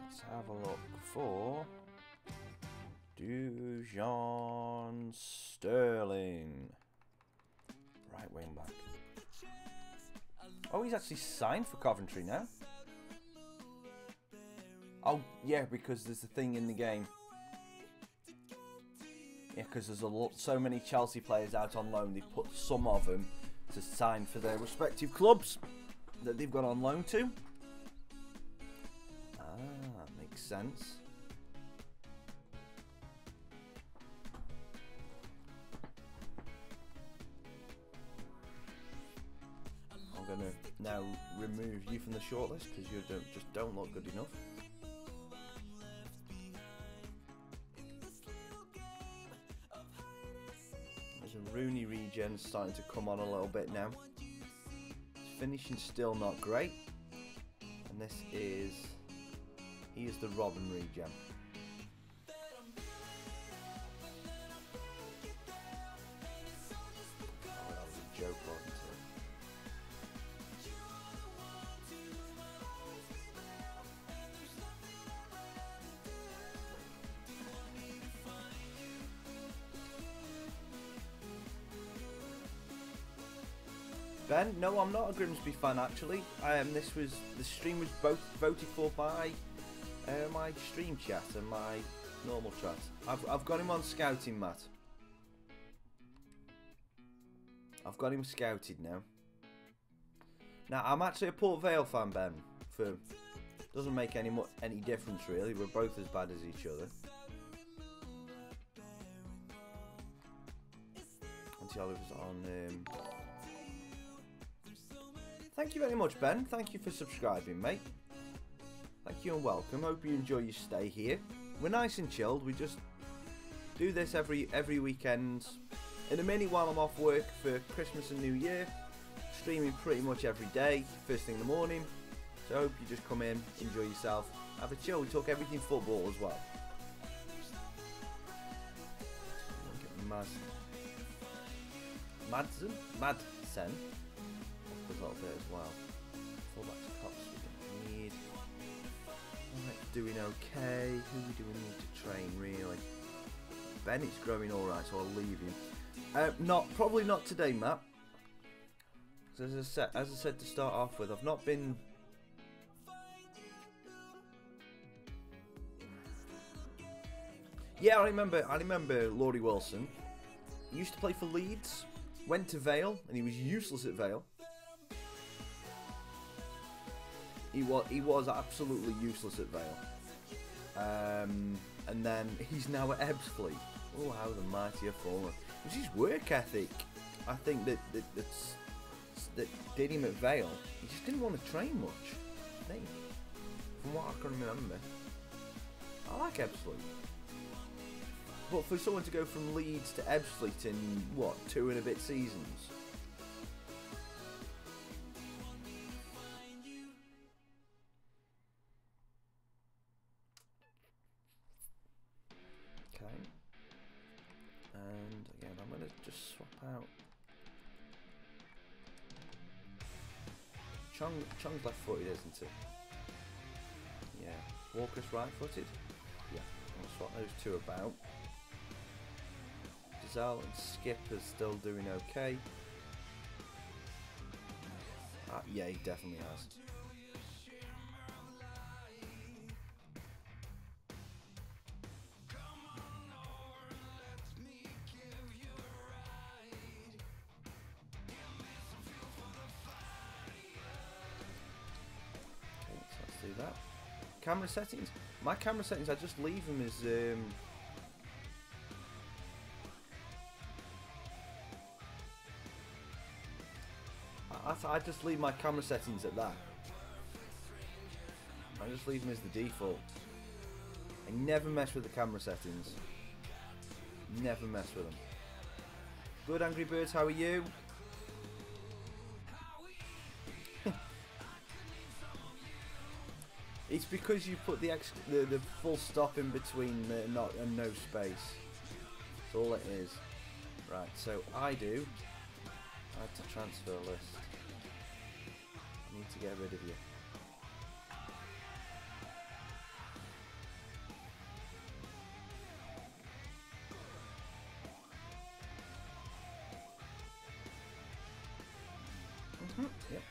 Let's have a look for Dujon Sterling, right wing back. Oh, he's actually signed for Coventry now. Oh, yeah, because there's a thing in the game. Yeah, because there's so many Chelsea players out on loan, they put some of them to sign for their respective clubs that they've gone on loan to. Ah, makes sense. I'm going to now remove you from the shortlist because you just don't look good enough. There's a Rooney regen starting to come on a little bit now. Finishing still not great. And this is... he is the Robin regen. Oh, that was a joke, wasn't it? Ben, no, I'm not a Grimsby fan actually. The stream was both voted for by my stream chat and my normal chat. I've got him on scouting, Matt. I've got him scouted now. Now I'm actually a Port Vale fan, Ben. Doesn't make any difference really. We're both as bad as each other. Until I was on. Thank you very much, Ben. Thank you for subscribing, mate. Thank you and welcome. Hope you enjoy your stay here. We're nice and chilled. We just do this every weekend. In a minute while I'm off work for Christmas and New Year. Streaming pretty much every day, first thing in the morning. So I hope you just come in, enjoy yourself, have a chill. We talk everything football as well. Madsen. A little bit as well. Fullback to cops we don't need. Alright, doing okay. Who we do we need to train really? Bennett's growing alright, so I'll leave him. Probably not today, Matt. As I said to start off with, I've not been. Yeah, I remember Laurie Wilson. He used to play for Leeds. Went to Vale, and he was useless at Vale. He was absolutely useless at Vale. And then he's now at Ebbsfleet. Oh, how the mighty have fallen. It was his work ethic, I think, that did him at Vale. He just didn't want to train much, I think. From what I can remember. I like Ebbsfleet. But for someone to go from Leeds to Ebbsfleet in, what, 2 and a bit seasons? out. Chong's left-footed, isn't it? Yeah. Walker's right-footed? Yeah. I'll swap those two about. Dizal and Skip are still doing okay. Yeah, he definitely has. Let's do that. Camera settings. My camera settings, I just leave them as I just leave my camera settings at that. I just leave them as the default. I never mess with the camera settings. Never mess with them. Good, Angry Birds, how are you? It's because you put the full stop in between not and no space. That's all it is. Right, so add to transfer list. I need to get rid of you. Yep.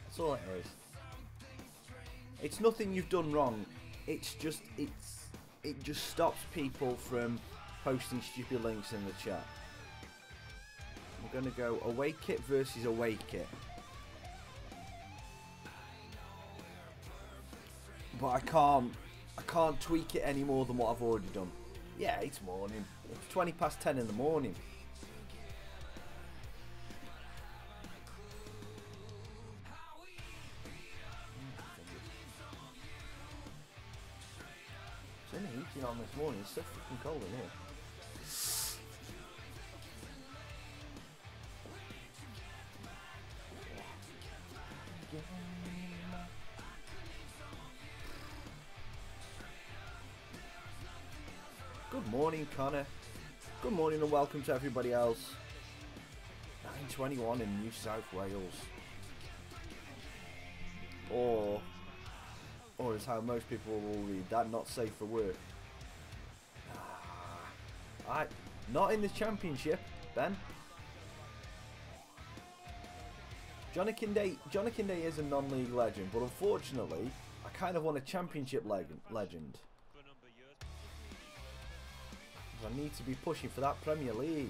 That's all it is. It's nothing you've done wrong. It just stops people from posting stupid links in the chat. I'm gonna go away kit versus away kit. But I can't tweak it any more than what I've already done. Yeah, it's morning. It's 20 past 10 in the morning. It's only heating on this morning. It's so freaking cold in here. Good morning, Connor. Good morning and welcome to everybody else. 9:21 in New South Wales. Or is how most people will read that, not safe for work. Not in the championship, Ben. Jonathan Day is a non-league legend, but unfortunately, I kind of want a championship legend. I need to be pushing for that Premier League.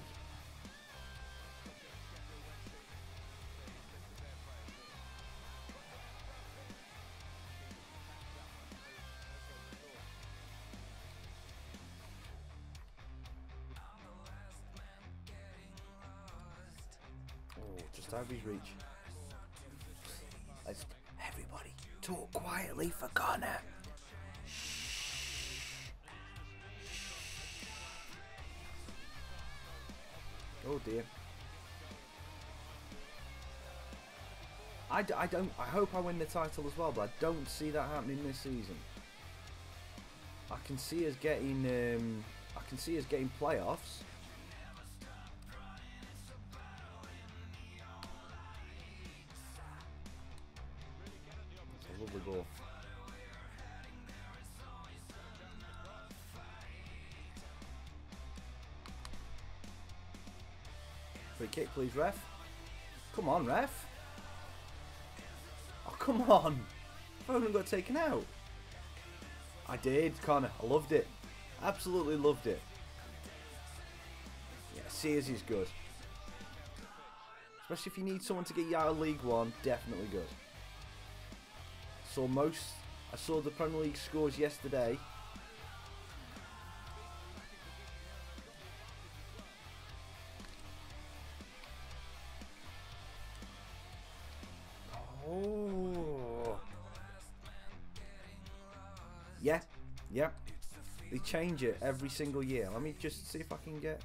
Oh, just out of his reach. Let's everybody talk quietly for Connor. Oh dear. I hope I win the title as well, but I don't see that happening this season. I can see us getting playoffs. That's a lovely ball. Free kick, please, ref. Come on, ref. Oh, come on. Foden got taken out. I did, Connor. I loved it. Absolutely loved it. Yeah, Sears is good. Especially if you need someone to get you out of League One, definitely good. I saw the Premier League scores yesterday. Yeah, they change it every single year. Let me just see if I can get...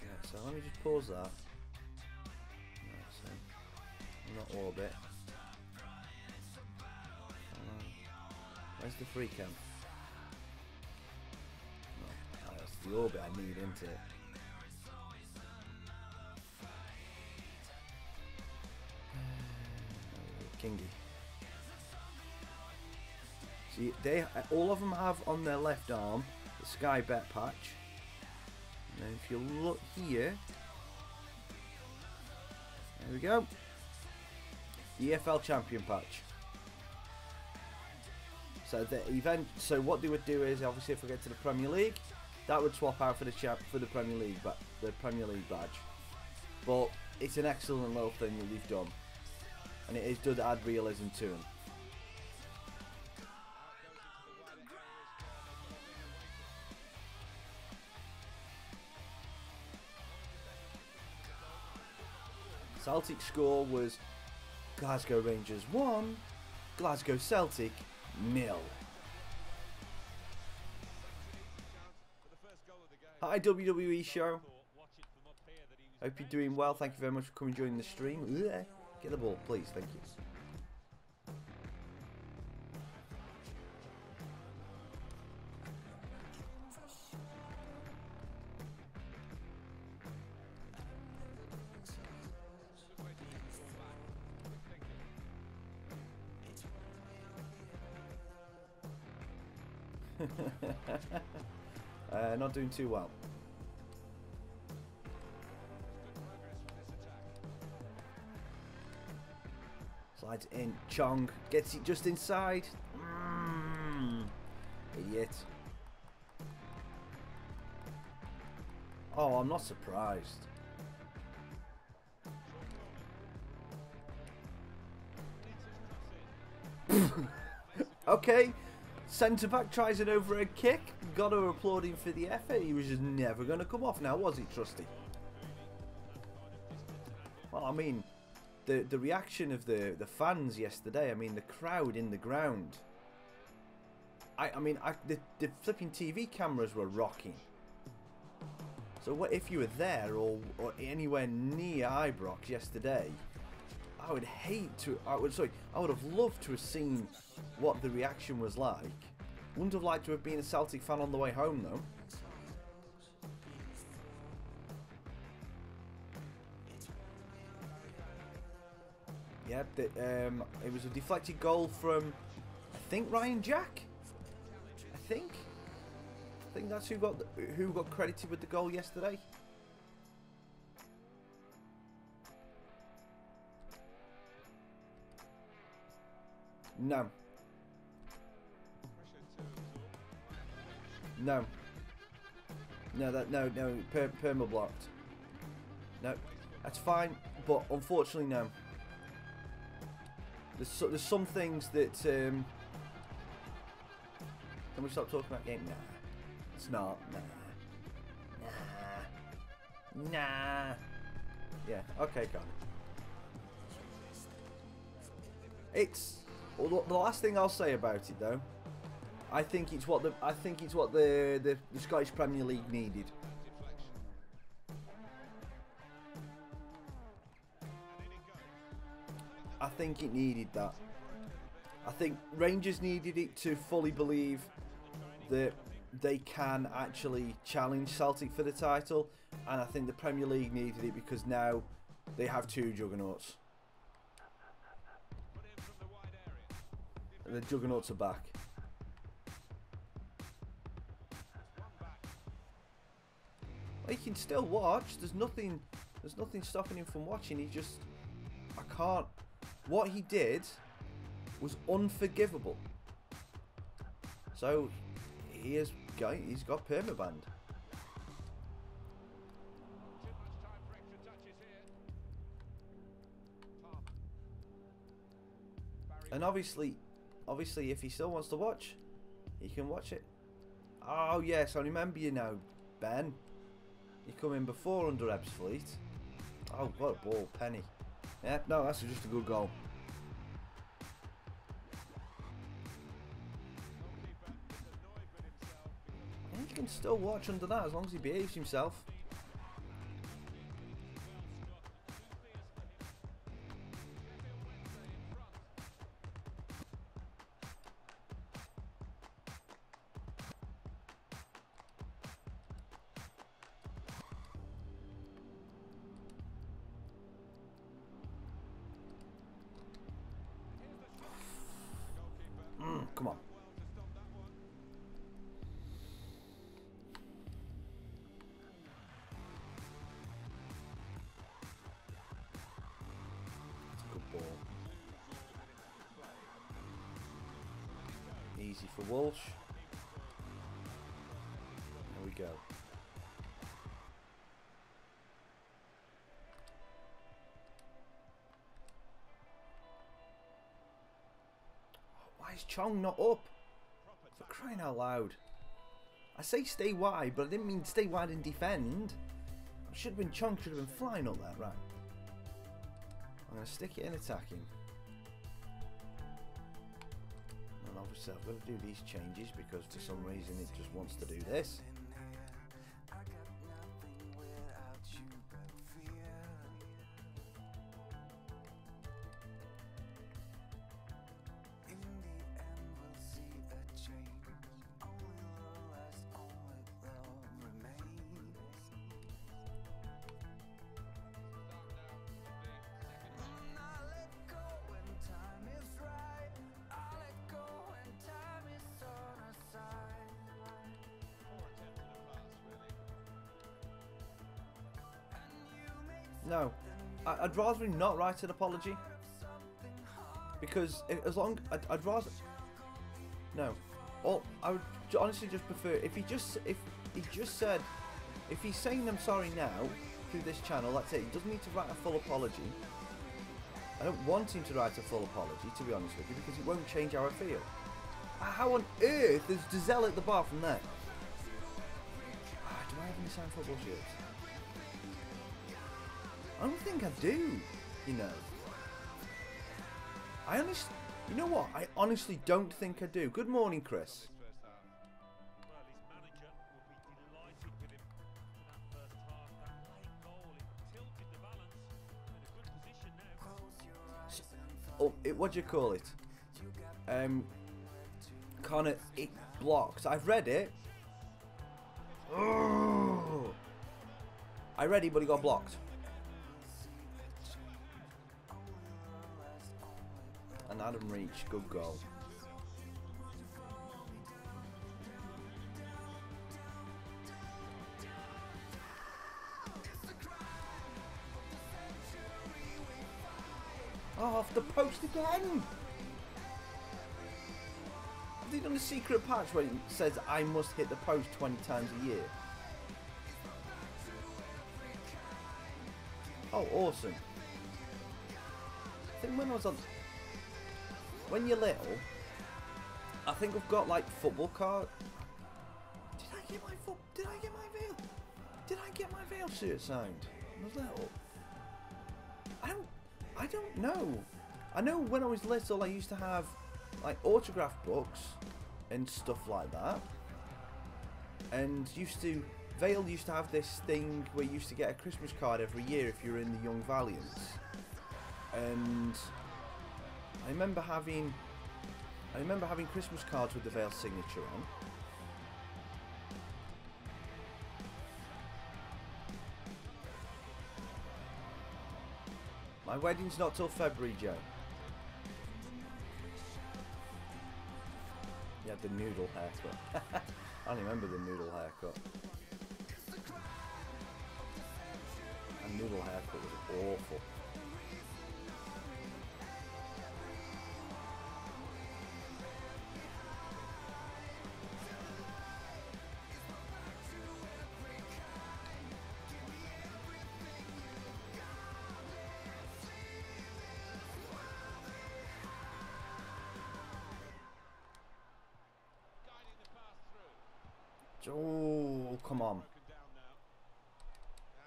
Yeah, so let me just pause that. Right, so, not orbit. Where's the free cam? Oh, that's the orbit I need, isn't it? Kingy. See, all of them have on their left arm the Sky Bet patch. And then if you look here, there we go. The EFL Champion patch. So the event. So what they would do is, obviously, if we get to the Premier League, that would swap out for the Premier League, the Premier League badge. But it's an excellent little thing that they've done, and it does add realism to them. Celtic score was Glasgow Rangers 1, Glasgow Celtic 0. Hi WWE show. Hope you're doing well. Thank you very much for coming and joining the stream. Get the ball, please. Thank you. Not doing too well. Slides in. Chong gets it just inside. Idiot. Oh, I'm not surprised. Okay. Centre back tries an overhead kick. Got to applaud him for the effort. He was just never going to come off now, was he, Trusty? Well, I mean, the reaction of the fans yesterday. I mean, the crowd in the ground. I mean, the flipping TV cameras were rocking. So what if you were there or anywhere near Ibrox yesterday? I would hate to. I would have loved to have seen what the reaction was like. Wouldn't have liked to have been a Celtic fan on the way home though. Yeah, it was a deflected goal from, I think, Ryan Jack. I think that's who got credited with the goal yesterday. No. No. No, perma blocked. No, that's fine, but unfortunately, no. There's some things that. Can we stop talking about game? Nah, it's not. Nah. Yeah. Okay, Con. It's. Well, the last thing I'll say about it, though, I think it's what the Scottish Premier League needed. I think it needed that. I think Rangers needed it to fully believe that they can actually challenge Celtic for the title, and I think the Premier League needed it because now they have two juggernauts. The juggernauts are back. Well, he can still watch. There's nothing stopping him from watching. He just, I can't. What he did was unforgivable. So he's got permabanned. And obviously, if he still wants to watch, he can watch it. Oh yes, I remember you now, Ben. You come in before under Ebbs Fleet. Oh, what a ball, Penny. Yeah, no, that's just a good goal. He can still watch under that as long as he behaves himself. easy for Walsh. There we go. Why is Chong not up? For crying out loud. I say stay wide, but I didn't mean stay wide and defend. Should have been Chong, should have been flying up there, right. I'm going to stick it in attacking. And obviously I've got to do these changes because for some reason it just wants to do this. No, I'd rather him not write an apology, because as long I'd rather no. Or I would honestly just prefer if he just said, if he's saying I'm sorry now through this channel, that's it. He doesn't need to write a full apology. I don't want him to write a full apology, to be honest with you, because it won't change how I feel. How on earth is Dizelle at the bar from there? Do I have any signed football shirts? I don't think I do, you know. You know what? I honestly don't think I do. Good morning, Chris. Well, his manager will be delighted with him in that first half. That late goal, it tilted the balance. In a good position now. What do you call it? Connor, it blocks. I've read it. Oh. I read it, but he got blocked. And Adam Reach, good goal. Oh, off the post again! Have they done a secret patch where it says I must hit the post 20 times a year? Oh, awesome. I think when I was on... When you're little, I think I've got like football card. Did I get my Vale shirt signed when I was little? I don't know. I know when I was little I used to have like autograph books and stuff like that. And Vale used to have this thing where you used to get a Christmas card every year if you were in the Young Valiants. And I remember having Christmas cards with the Vale signature on. My wedding's not till February, Joe. You had the noodle haircut. I don't remember the noodle haircut. And noodle haircut was awful. Oh, come on. Now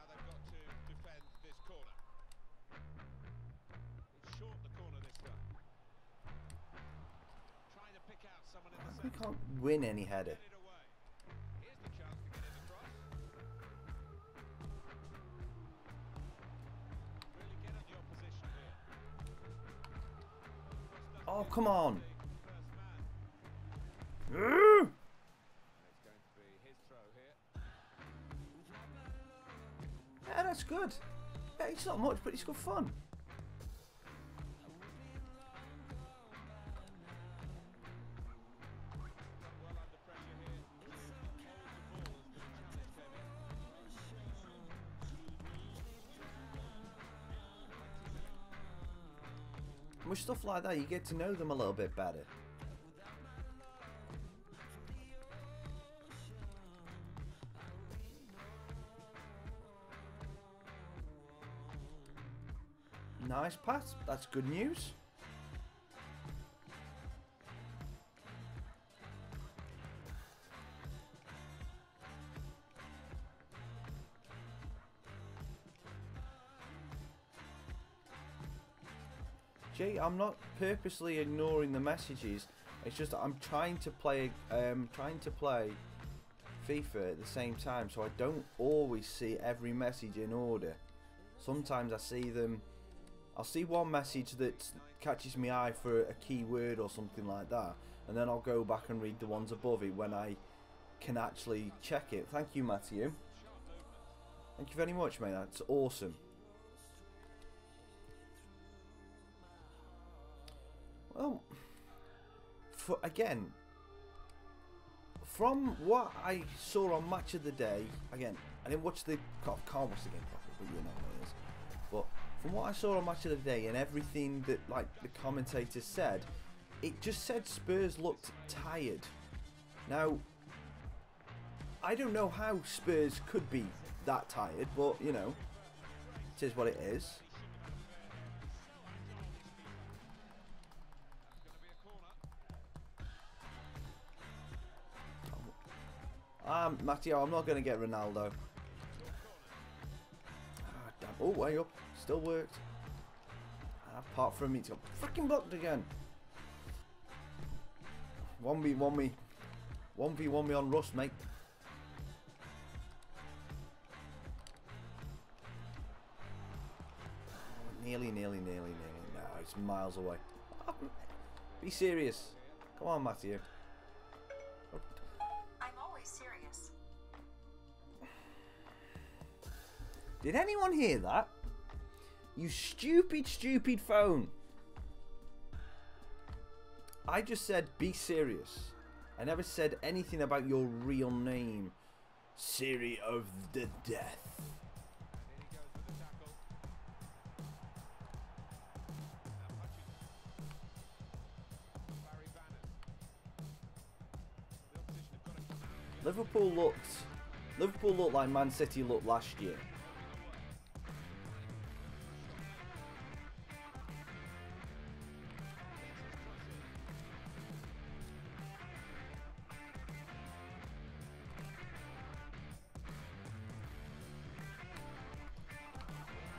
they've got to defend this corner. It's short the corner this time. Trying to pick out someone in the We centre. can't win any header. Get it away. Here's the chance to get it across. Really get at the opposition here. Oh, come on. First man. It's going to be his throw here. Yeah, that's good. Yeah, it's not much, but it's good fun. Well under pressure here. Hold the ball as the challenge came in. With stuff like that, you get to know them a little bit better. Nice pass. That's good news. Jay, I'm not purposely ignoring the messages. It's just I'm trying to play FIFA at the same time, so I don't always see every message in order. Sometimes I see them. I'll see one message that catches my eye for a keyword or something like that, and then I'll go back and read the ones above it when I can actually check it. Thank you, Matthew. Thank you very much, mate. That's awesome. Well, again, from what I saw on Match of the Day, again, I didn't watch the can't watch the game properly, but you know what it is. But from what I saw on Match of the Day and everything that like the commentators said, it just said Spurs looked tired. Now, I don't know how Spurs could be that tired, but you know, it is what it is. Matteo, I'm not going to get Ronaldo. Ah, damn. Oh, way up. Still worked. Apart from me, it's got freaking blocked again. 1v1 me. 1v1 me on Rust, mate. Nearly. No, it's miles away. Be serious. Come on, Matthew. Serious. Did anyone hear that? You stupid phone. I just said be serious. I never said anything about your real name. Siri of the Death. Liverpool looked like Man City looked last year.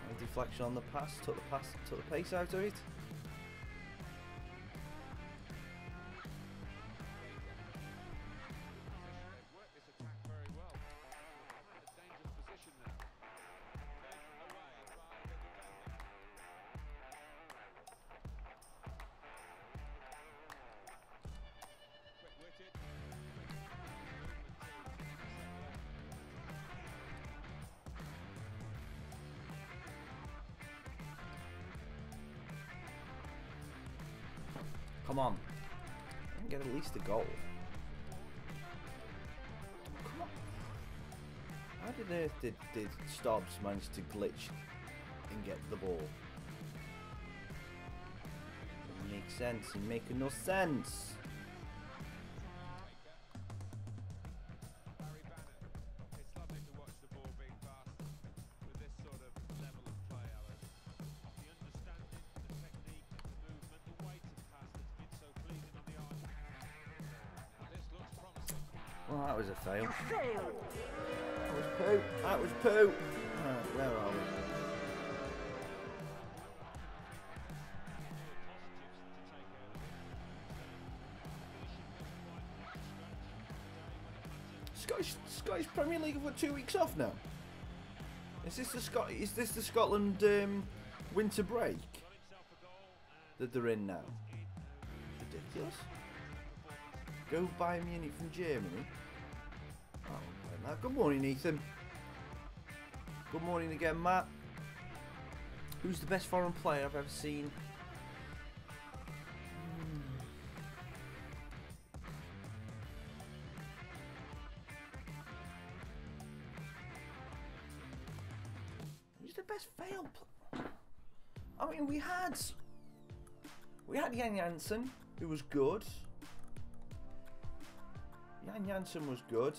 A deflection on the pass, took the pace out of it. Come on. I can get at least a goal. Come on. How did earth did Stobbs manage to glitch and get the ball? Doesn't make sense. It's making no sense. Well, that was a fail. You failed. That was poo. That was poo. Right, where are we? Scottish Premier League have got 2 weeks off now. Is this the Scotland winter break that they're in now? Ridiculous. Go Bayern Munich from Germany. Oh, now. Good morning, Ethan. Good morning again, Matt. Who's the best foreign player I've ever seen? Who's the best failed player? I mean, we had Jan Jansen, who was good. Jan Jansen was good.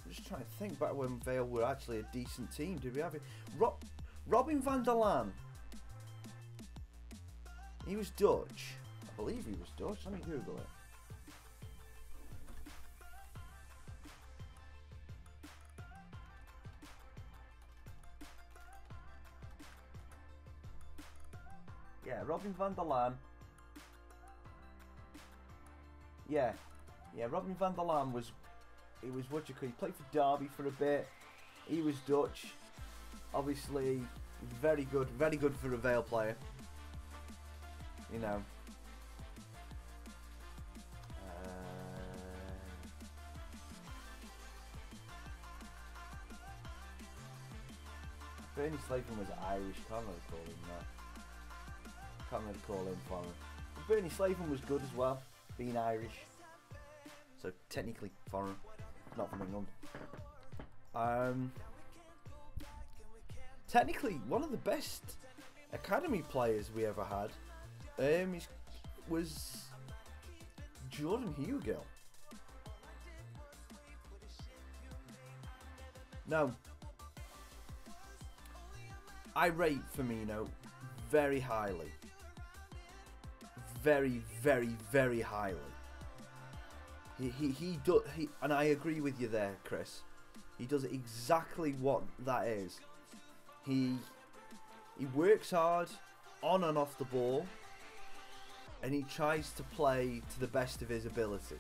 I'm just trying to think back when Vale were actually a decent team. Did we have it? Robin van der Laan. He was Dutch. I believe he was Dutch. Let me Google it. Yeah, Robin van der Laan. Yeah, Robin van der Laan was, he was what you call, he played for Derby for a bit. He was Dutch. Obviously, very good for a Vale player. You know. Bernie Slaven was Irish, can't really call him that. Can't really call him foreign. But Bernie Slaven was good as well, being Irish. So technically foreign, not from England. Technically, one of the best academy players we ever had was Jordan Hugill. Now, I rate Firmino very highly. Very, very, very highly. He does, and I agree with you there, Chris. He does exactly what that is. He works hard on and off the ball, and he tries to play to the best of his ability.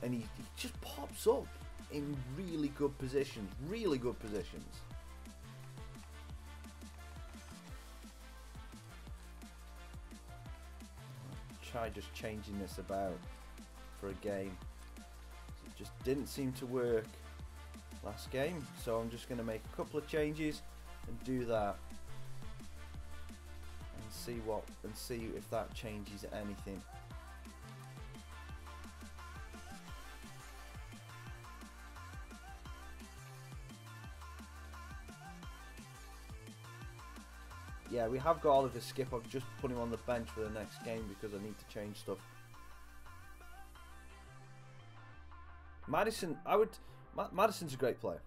And he just pops up in really good positions. Really good positions. Try just changing this about for a game. It just didn't seem to work last game, so I'm just going to make a couple of changes and do that, and see if that changes anything. Yeah, we have got Oliver Skip. I've just put him on the bench for the next game because I need to change stuff. Maddison, Maddison's a great player.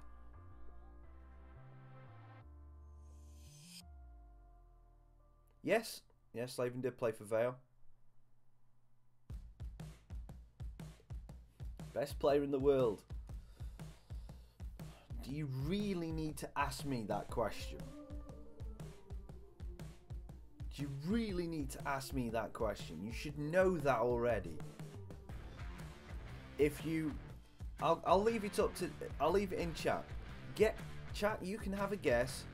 Yes, Slaven did play for Vale. Best player in the world. Do you really need to ask me that question? Do you really need to ask me that question? You should know that already. If you, I'll leave it up to, I'll leave it in chat. Chat, you can have a guess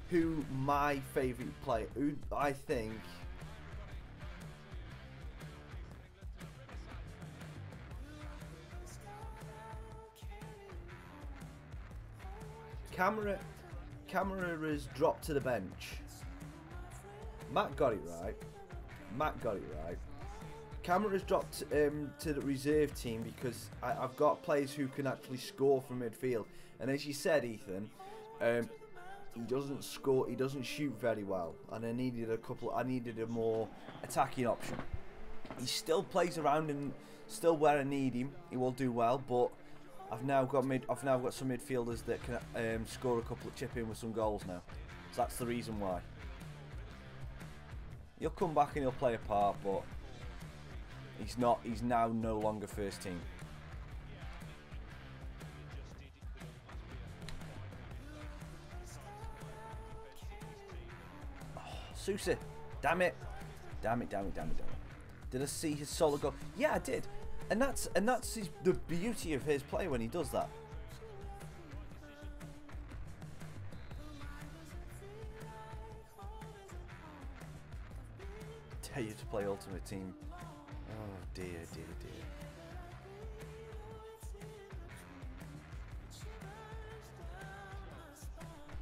who my favourite player, who I think Camera has dropped to the bench. Matt got it right. Camera's dropped to the reserve team because I've got players who can actually score from midfield. And as you said, Ethan, he doesn't score. He doesn't shoot very well, and I needed a more attacking option. He still plays around and still where I need him, he will do well. But I've now got some midfielders that can score a couple of chip in with some goals now. So that's the reason why. He'll come back and he'll play a part, but he's not. He's now no longer first team. Oh, Sousa, damn it. Did I see his solo goal? Yeah, I did, and that's the beauty of his play when he does that. Dare you to play Ultimate Team? Oh dear.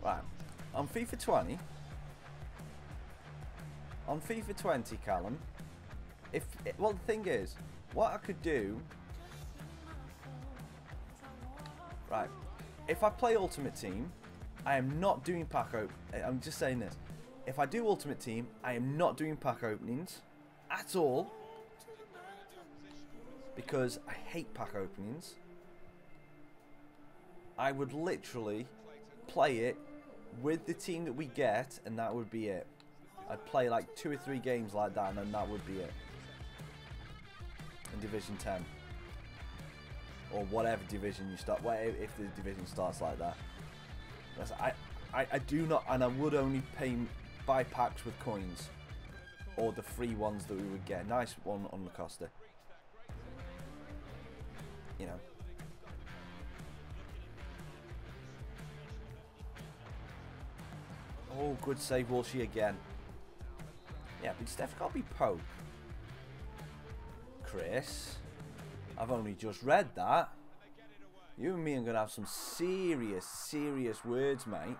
Right, on FIFA 20. On FIFA 20, Callum. Well, the thing is, what I could do. Right, if I play Ultimate Team, I am not doing pack open. I'm just saying this. If I do Ultimate Team, I am not doing pack openings at all because I hate pack openings. I would literally play it with the team that we get, and that would be it. I'd play like 2 or 3 games like that, and then that would be it. In Division 10. Or whatever division you start, if the division starts like that. I do not, and I would only buy packs with coins. Or the free ones that we would get. Nice one on Lacosta. You know. Oh, good save, Walshy again. Yeah, but Steph can't be Pope. Chris, I've only just read that. You and me are going to have some serious words, mate.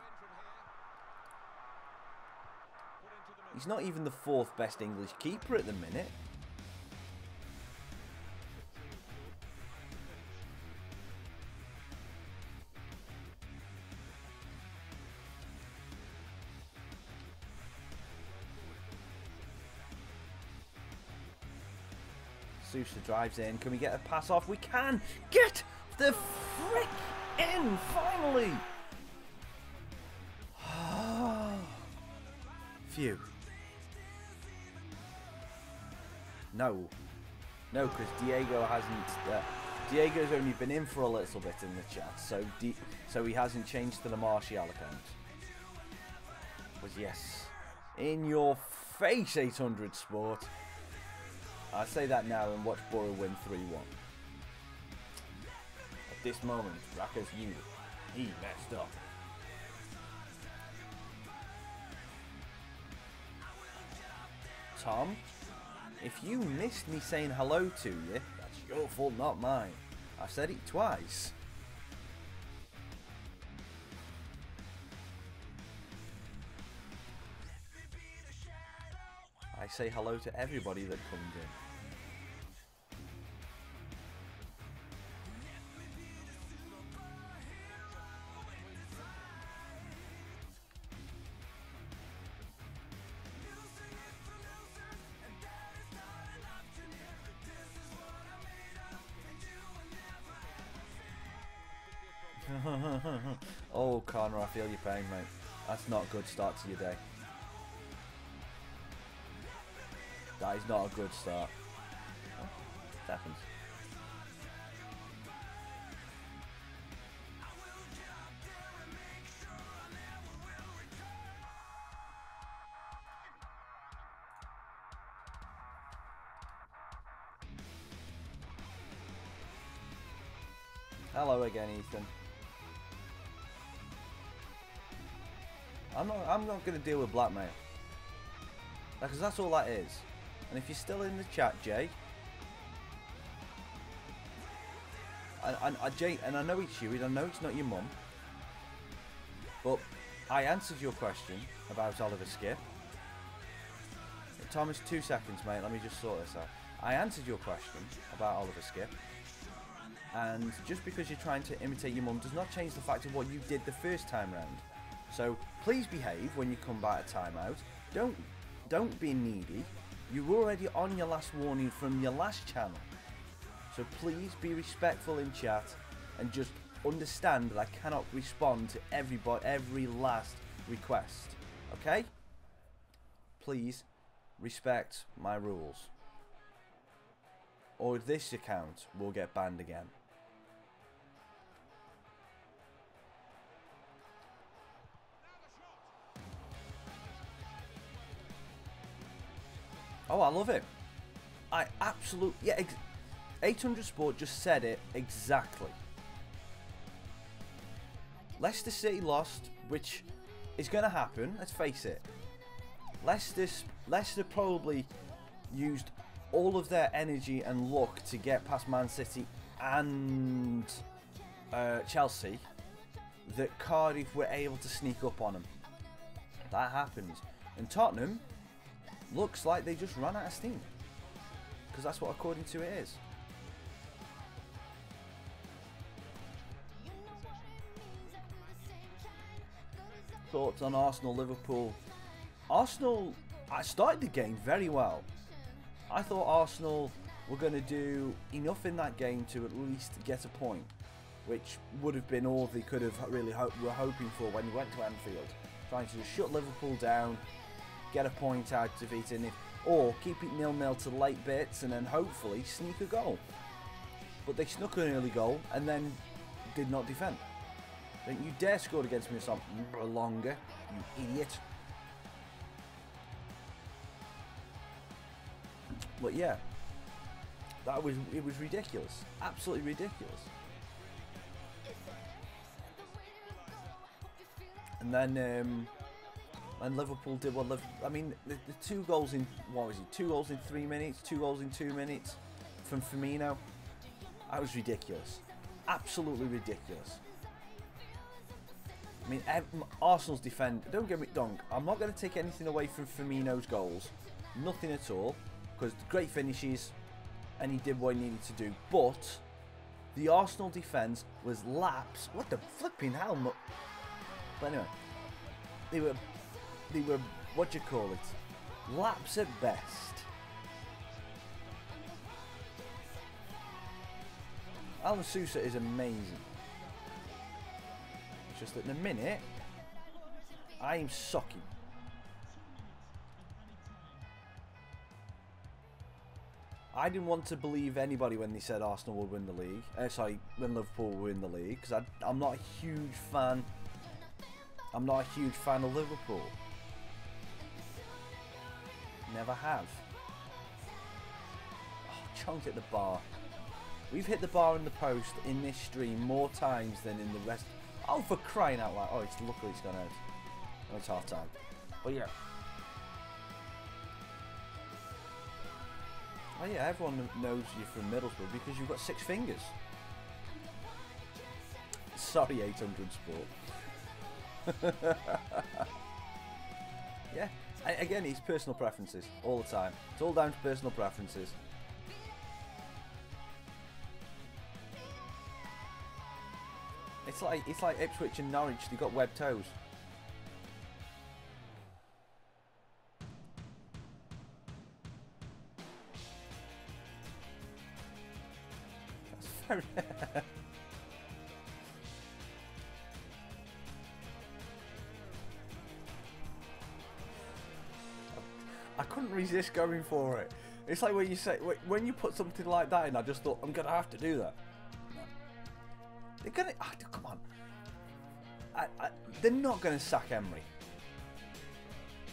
He's not even the 4th best English keeper at the minute. Sousa drives in. Can we get a pass off? We can! Get the frick in! Finally! Phew. No. No, because Diego hasn't... Diego's only been in for a little bit in the chat, so he hasn't changed to the Martial account. But yes. In your face, 800 Sport. I say that now and watch Borough win 3-1. At this moment, Raccas knew he messed up. Tom, if you missed me saying hello to you, that's your fault, not mine. I've said it twice. I say hello to everybody that comes in. Oh, Connor, I feel your pain, mate. That's not a good start to your day. That is not a good start. Oh, it happens. Hello again, Ethan. I'm not going to deal with blackmail. Because that's all that is. And if you're still in the chat, Jay, Jay, and I know it's you, and I know it's not your mum, but I answered your question about Oliver Skip. Thomas, 2 seconds, mate. Let me just sort this out. I answered your question about Oliver Skip, and just because you're trying to imitate your mum does not change the fact of what you did the first time round. So please behave when you come by a timeout. Don't be needy. You were already on your last warning from your last channel. So please be respectful in chat and just understand that I cannot respond to every last request. Okay? Please respect my rules. Or this account will get banned again. Oh, I love it. I absolutely... Yeah, 800 Sport just said it exactly. Leicester City lost, which is going to happen, let's face it. Leicester probably used all of their energy and luck to get past Man City and Chelsea, that Cardiff were able to sneak up on them. That happens. And Tottenham looks like they just ran out of steam, because that's what according to it is. Thoughts on Arsenal, Liverpool? Arsenal, I started the game very well. I thought Arsenal were going to do enough in that game to at least get a point. which would have been all they could have really were hoping for when they went to Anfield, trying to just shut Liverpool down, get a point out of it, or keep it 0-0 to the late bits, and then hopefully sneak a goal. But they snuck an early goal and then did not defend. Don't you dare score against me something longer, you idiot. But yeah, it was ridiculous, absolutely ridiculous. And then Liverpool did what I mean, the 2 goals in, what was it, 2 goals in 3 minutes, 2 goals in 2 minutes from Firmino. That was ridiculous, absolutely ridiculous. I mean, Arsenal's defend. Don't get me wrong, I'm not going to take anything away from Firmino's goals, nothing at all, because great finishes, and he did what he needed to do. But the Arsenal defence was lapse. What the flipping hell? But anyway, they were what do you call it? Lapse at best. Alan Sousa is amazing. It's just that in a minute, I'm sucking. I didn't want to believe anybody when they said Arsenal would win the league. When Liverpool would win the league, because I'm not a huge fan. I'm not a huge fan of Liverpool. Never have. Oh, Chong's hit the bar. We've hit the bar in the post in this stream more times than in the rest. Oh, for crying out loud! Oh, luckily it's gone out. Oh, it's half time. But yeah. Oh yeah, everyone knows you're from Middlesbrough because you've got 6 fingers. Sorry, 800 Sport. Yeah, again, it's personal preferences all the time. It's all down to personal preferences. It's like Ipswich and Norwich. They got webbed toes. That's very. I couldn't resist going for it. It's like when you say, when you put something like that in, I just thought, I'm going to have to do that. No. They're going to, come on. They're not going to sack Emery.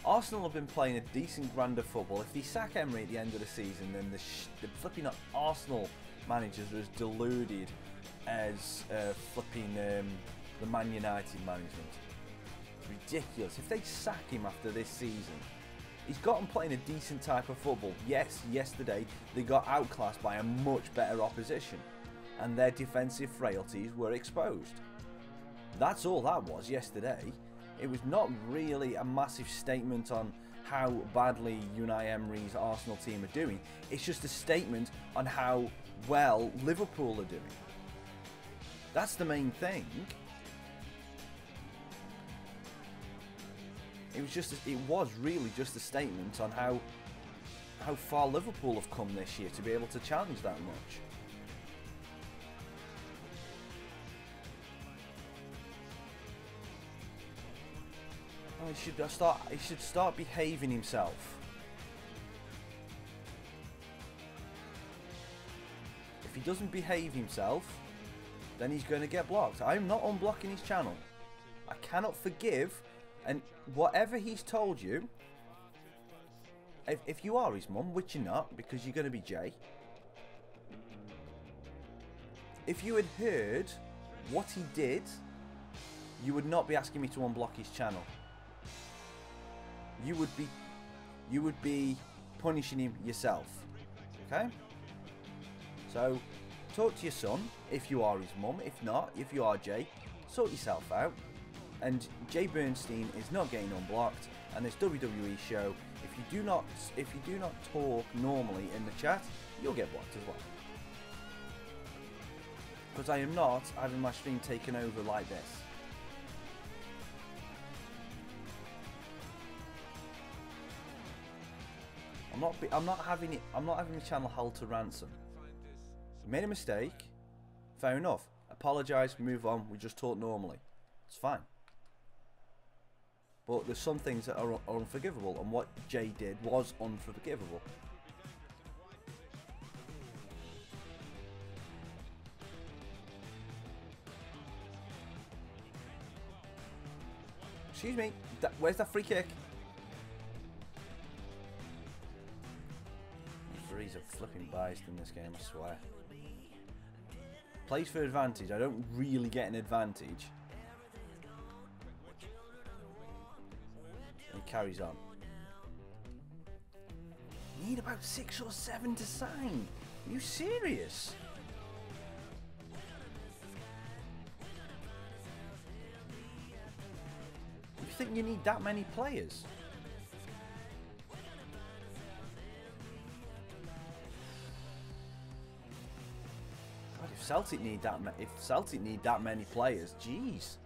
Arsenal have been playing a decent brand of football. If they sack Emery at the end of the season, then the flipping Arsenal managers are as deluded as flipping the Man United management. It's ridiculous. If they sack him after this season, he's got them playing a decent type of football. Yes, yesterday they got outclassed by a much better opposition, and their defensive frailties were exposed. That's all that was yesterday. It was not really a massive statement on how badly Unai Emery's Arsenal team are doing. It's just a statement on how well Liverpool are doing. That's the main thing. It was really just a statement on how far Liverpool have come this year to be able to challenge that much. Oh, he should start behaving himself. If he doesn't behave himself, then he's going to get blocked. I'm not unblocking his channel. I cannot forgive. And whatever he's told you, if you are his mum, which you're not, because you're going to be Jay, if you had heard what he did, you would not be asking me to unblock his channel. You would be punishing him yourself. Okay? So, talk to your son, if you are his mum. If not, if you are Jay, sort yourself out. And Jay Bernstein is not getting unblocked, and this WWE show, if you do not talk normally in the chat, you'll get blocked as well. Because I am not having my stream taken over like this. I'm not having the channel held to ransom. You made a mistake, fair enough. Apologise, move on. We just talk normally. It's fine. But there's some things that are unforgivable, and what Jay did was unforgivable. Excuse me, where's that free kick? Referees are flipping biased in this game, I swear. Plays for advantage. I don't really get an advantage. And he carries on. Need about 6 or 7 to sign. Are you serious? You think you need that many players? God, if Celtic need that many players, jeez.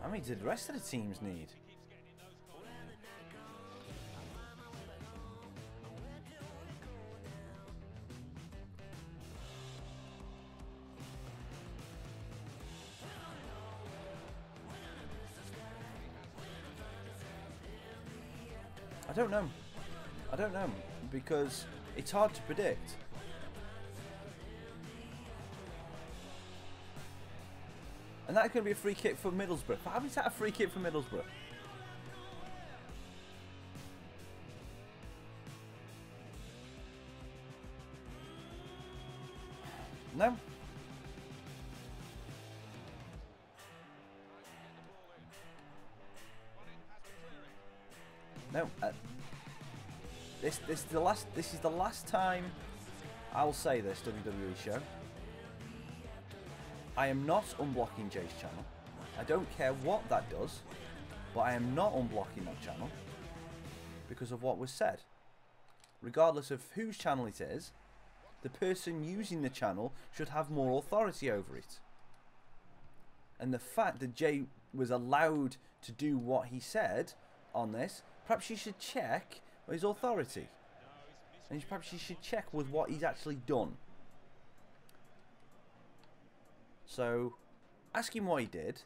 How many did the rest of the teams need? I don't know, because it's hard to predict. And that's going to be a free kick for Middlesbrough. How is that a free kick for Middlesbrough? No. No. This is the last time I'll say this WWE show. I am not unblocking Jay's channel. I don't care what that does, but I am not unblocking that channel because of what was said. Regardless of whose channel it is, the person using the channel should have more authority over it. And the fact that Jay was allowed to do what he said on this, perhaps you should check his authority. And perhaps you should check with what he's actually done. So, ask him what he did.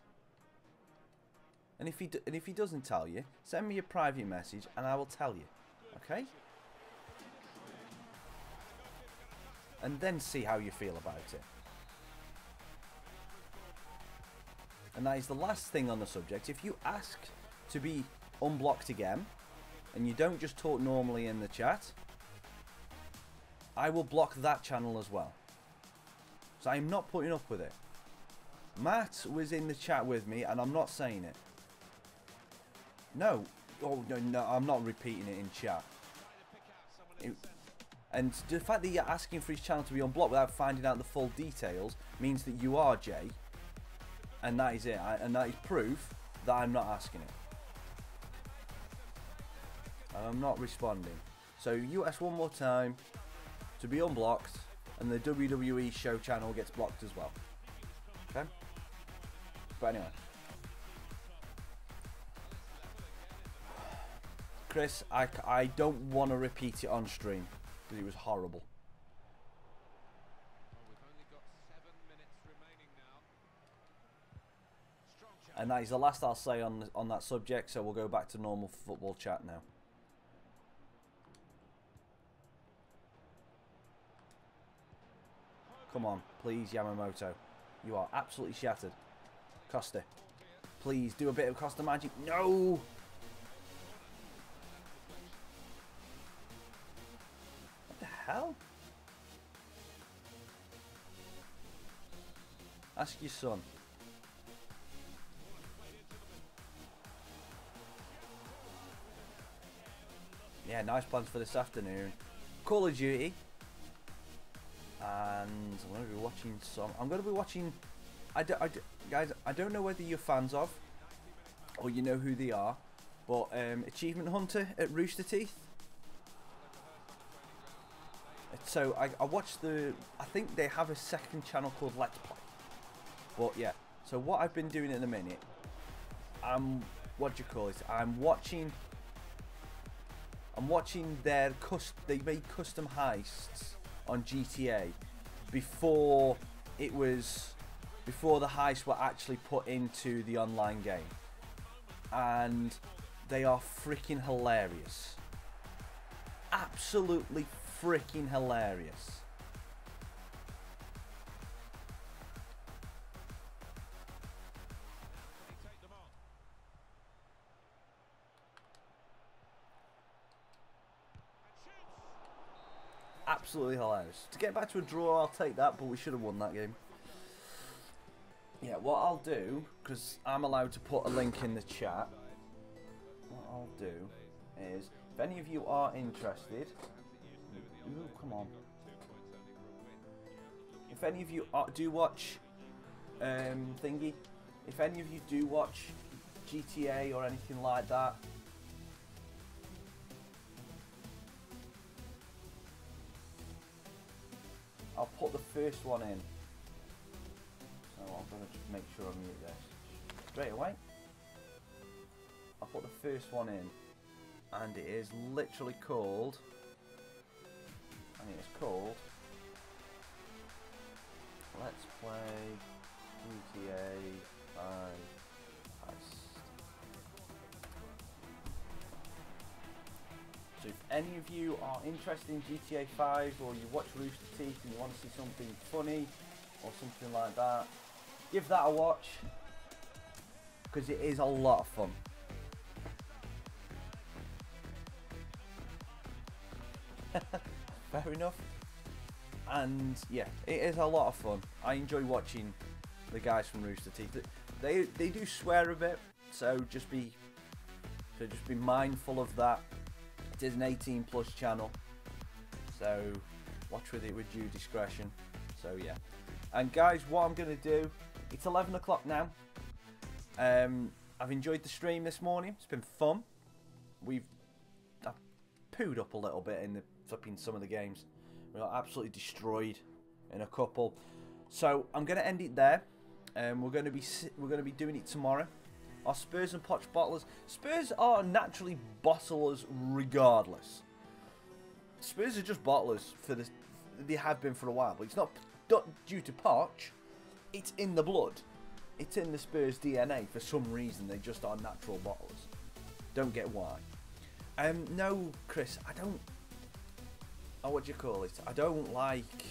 And if he doesn't tell you, send me a private message and I will tell you. Okay? And then see how you feel about it. And that is the last thing on the subject. If you ask to be unblocked again, and you don't just talk normally in the chat, I will block that channel as well. So I'm not putting up with it. Matt was in the chat with me, and I'm not saying it. No. Oh, no, I'm not repeating it in chat. And the fact that you're asking for his channel to be unblocked without finding out the full details means that you are Jay. And that is it. And that is proof that I'm not asking it. And I'm not responding. So you ask one more time to be unblocked, and the WWE show channel gets blocked as well. Okay? But anyway. Chris, I don't want to repeat it on stream because it was horrible. And that is the last I'll say on that subject, so we'll go back to normal football chat now. Come on, please, Yamamoto. You are absolutely shattered. Costa. Please, do a bit of Costa magic. No! What the hell? Ask your son. Yeah, nice plans for this afternoon. Call of Duty. And I'm going to be watching some. I'm going to be watching. Guys, I don't know whether you're fans of or you know who they are, but Achievement Hunter at Rooster Teeth. So I watched the. I think they have a second channel called Let's Play. But yeah. So what I've been doing at the minute, what do you call it? I'm watching their they made custom heists on GTA before it was before the heists were actually put into the online game. And they are freaking hilarious. Absolutely freaking hilarious. Take them on. And shoots. Absolutely hilarious. To get back to a draw, I'll take that, but we should have won that game. Yeah, what I'll do, because I'm allowed to put a link in the chat, what I'll do is, if any of you are interested, ooh, come on. If any of you do watch thingy, if any of you do watch GTA or anything like that, I'll put the first one in. So I'm going to just make sure I mute this straight away. I'll put the first one in, and it is literally called, Let's Play GTA 5 Heist. So if any of you are interested in GTA 5, or you watch Rooster Teeth and you want to see something funny or something like that, give that a watch, because it is a lot of fun. Fair enough. And yeah, it is a lot of fun. I enjoy watching the guys from Rooster Teeth. They do swear a bit, so just be mindful of that. It is an 18+ channel, so watch with it with due discretion. So yeah. And guys, what I'm gonna do, it's 11 o'clock now. I've enjoyed the stream this morning. It's been fun. I've pooed up a little bit in the flipping some of the games. We got absolutely destroyed in a couple. So I'm gonna end it there. We're gonna be doing it tomorrow. Our Spurs and Poch bottlers. Spurs are naturally bottlers regardless. Spurs are just bottlers for this. They have been for a while, but it's not due to Poch. It's in the blood. It's in the Spurs DNA. For some reason, they just are natural bottlers. Don't get why. No, Chris, I don't. Oh, what do you call it? I don't like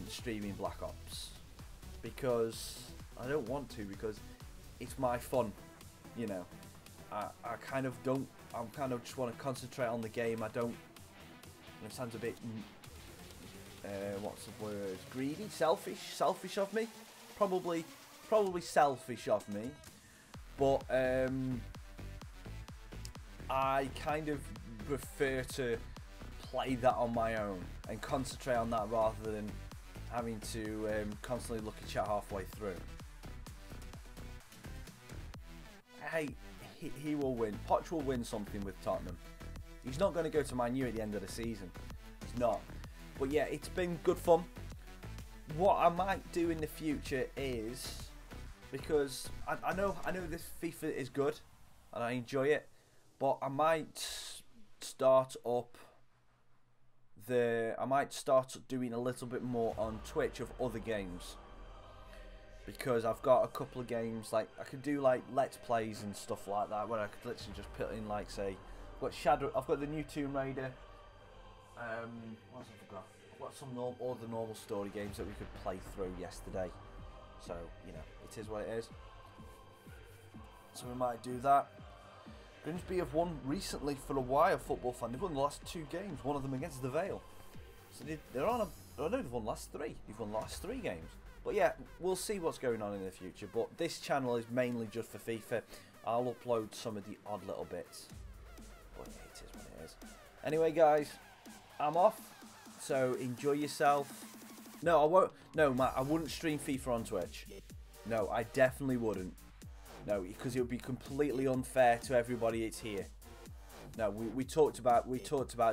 streaming Black Ops because I don't want to, because it's my fun, you know. I kind of don't. I kind of just want to concentrate on the game. I don't. It sounds a bit. What's the word? Greedy, selfish of me. Probably selfish of me. But I kind of prefer to play that on my own and concentrate on that rather than having to constantly look at chat halfway through. Hey, he will win. Poch will win something with Tottenham. He's not going to go to Man U at the end of the season. He's not. But yeah, it's been good fun. What I might do in the future is, because I know this FIFA is good and I enjoy it, but I might start doing a little bit more on Twitch of other games, because I've got a couple of games, like I could do like Let's Plays and stuff like that, where I could literally just put in, like, say, I've got the new Tomb Raider. What else have I got? I've got some other normal story games that we could play through yesterday. So, you know, it is what it is. So we might do that. Grimsby have won recently for a while, football fan. They've won the last 2 games, one of them against the Vale. So they're on no, they've won the last 3. They've won the last 3 games. But yeah, we'll see what's going on in the future. But this channel is mainly just for FIFA. I'll upload some of the odd little bits. But yeah, it is what it is. Anyway, guys, I'm off. So enjoy yourself. No, I won't. No, Matt, I wouldn't stream FIFA on Twitch. No, I definitely wouldn't. No, because it would be completely unfair to everybody it's here. No, we talked about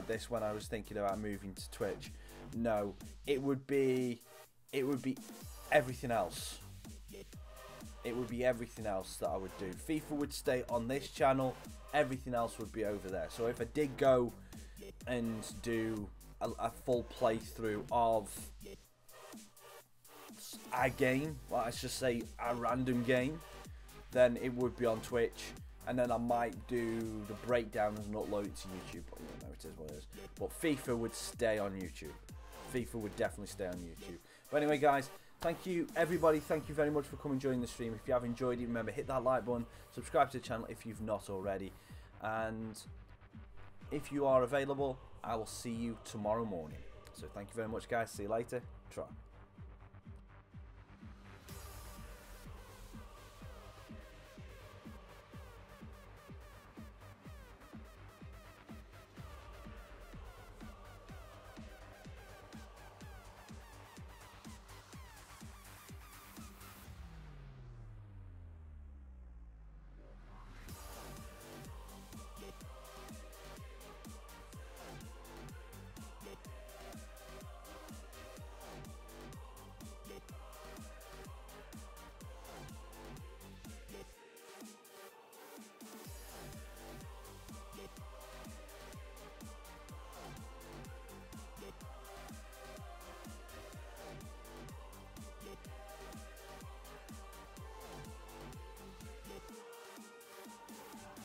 this when I was thinking about moving to Twitch. No, it would be everything else. It would be everything else that I would do. FIFA would stay on this channel. Everything else would be over there. So if I did go and do a full playthrough of a game, let's just say a random game, then it would be on Twitch, and then I might do the breakdown and upload it to YouTube. But you know, it is what it is. But FIFA would stay on YouTube. FIFA would definitely stay on YouTube. But anyway, guys, thank you, everybody. Thank you very much for coming and joining the stream. If you have enjoyed it, remember, hit that like button, subscribe to the channel if you've not already. And if you are available, I will see you tomorrow morning. So thank you very much, guys. See you later. Try.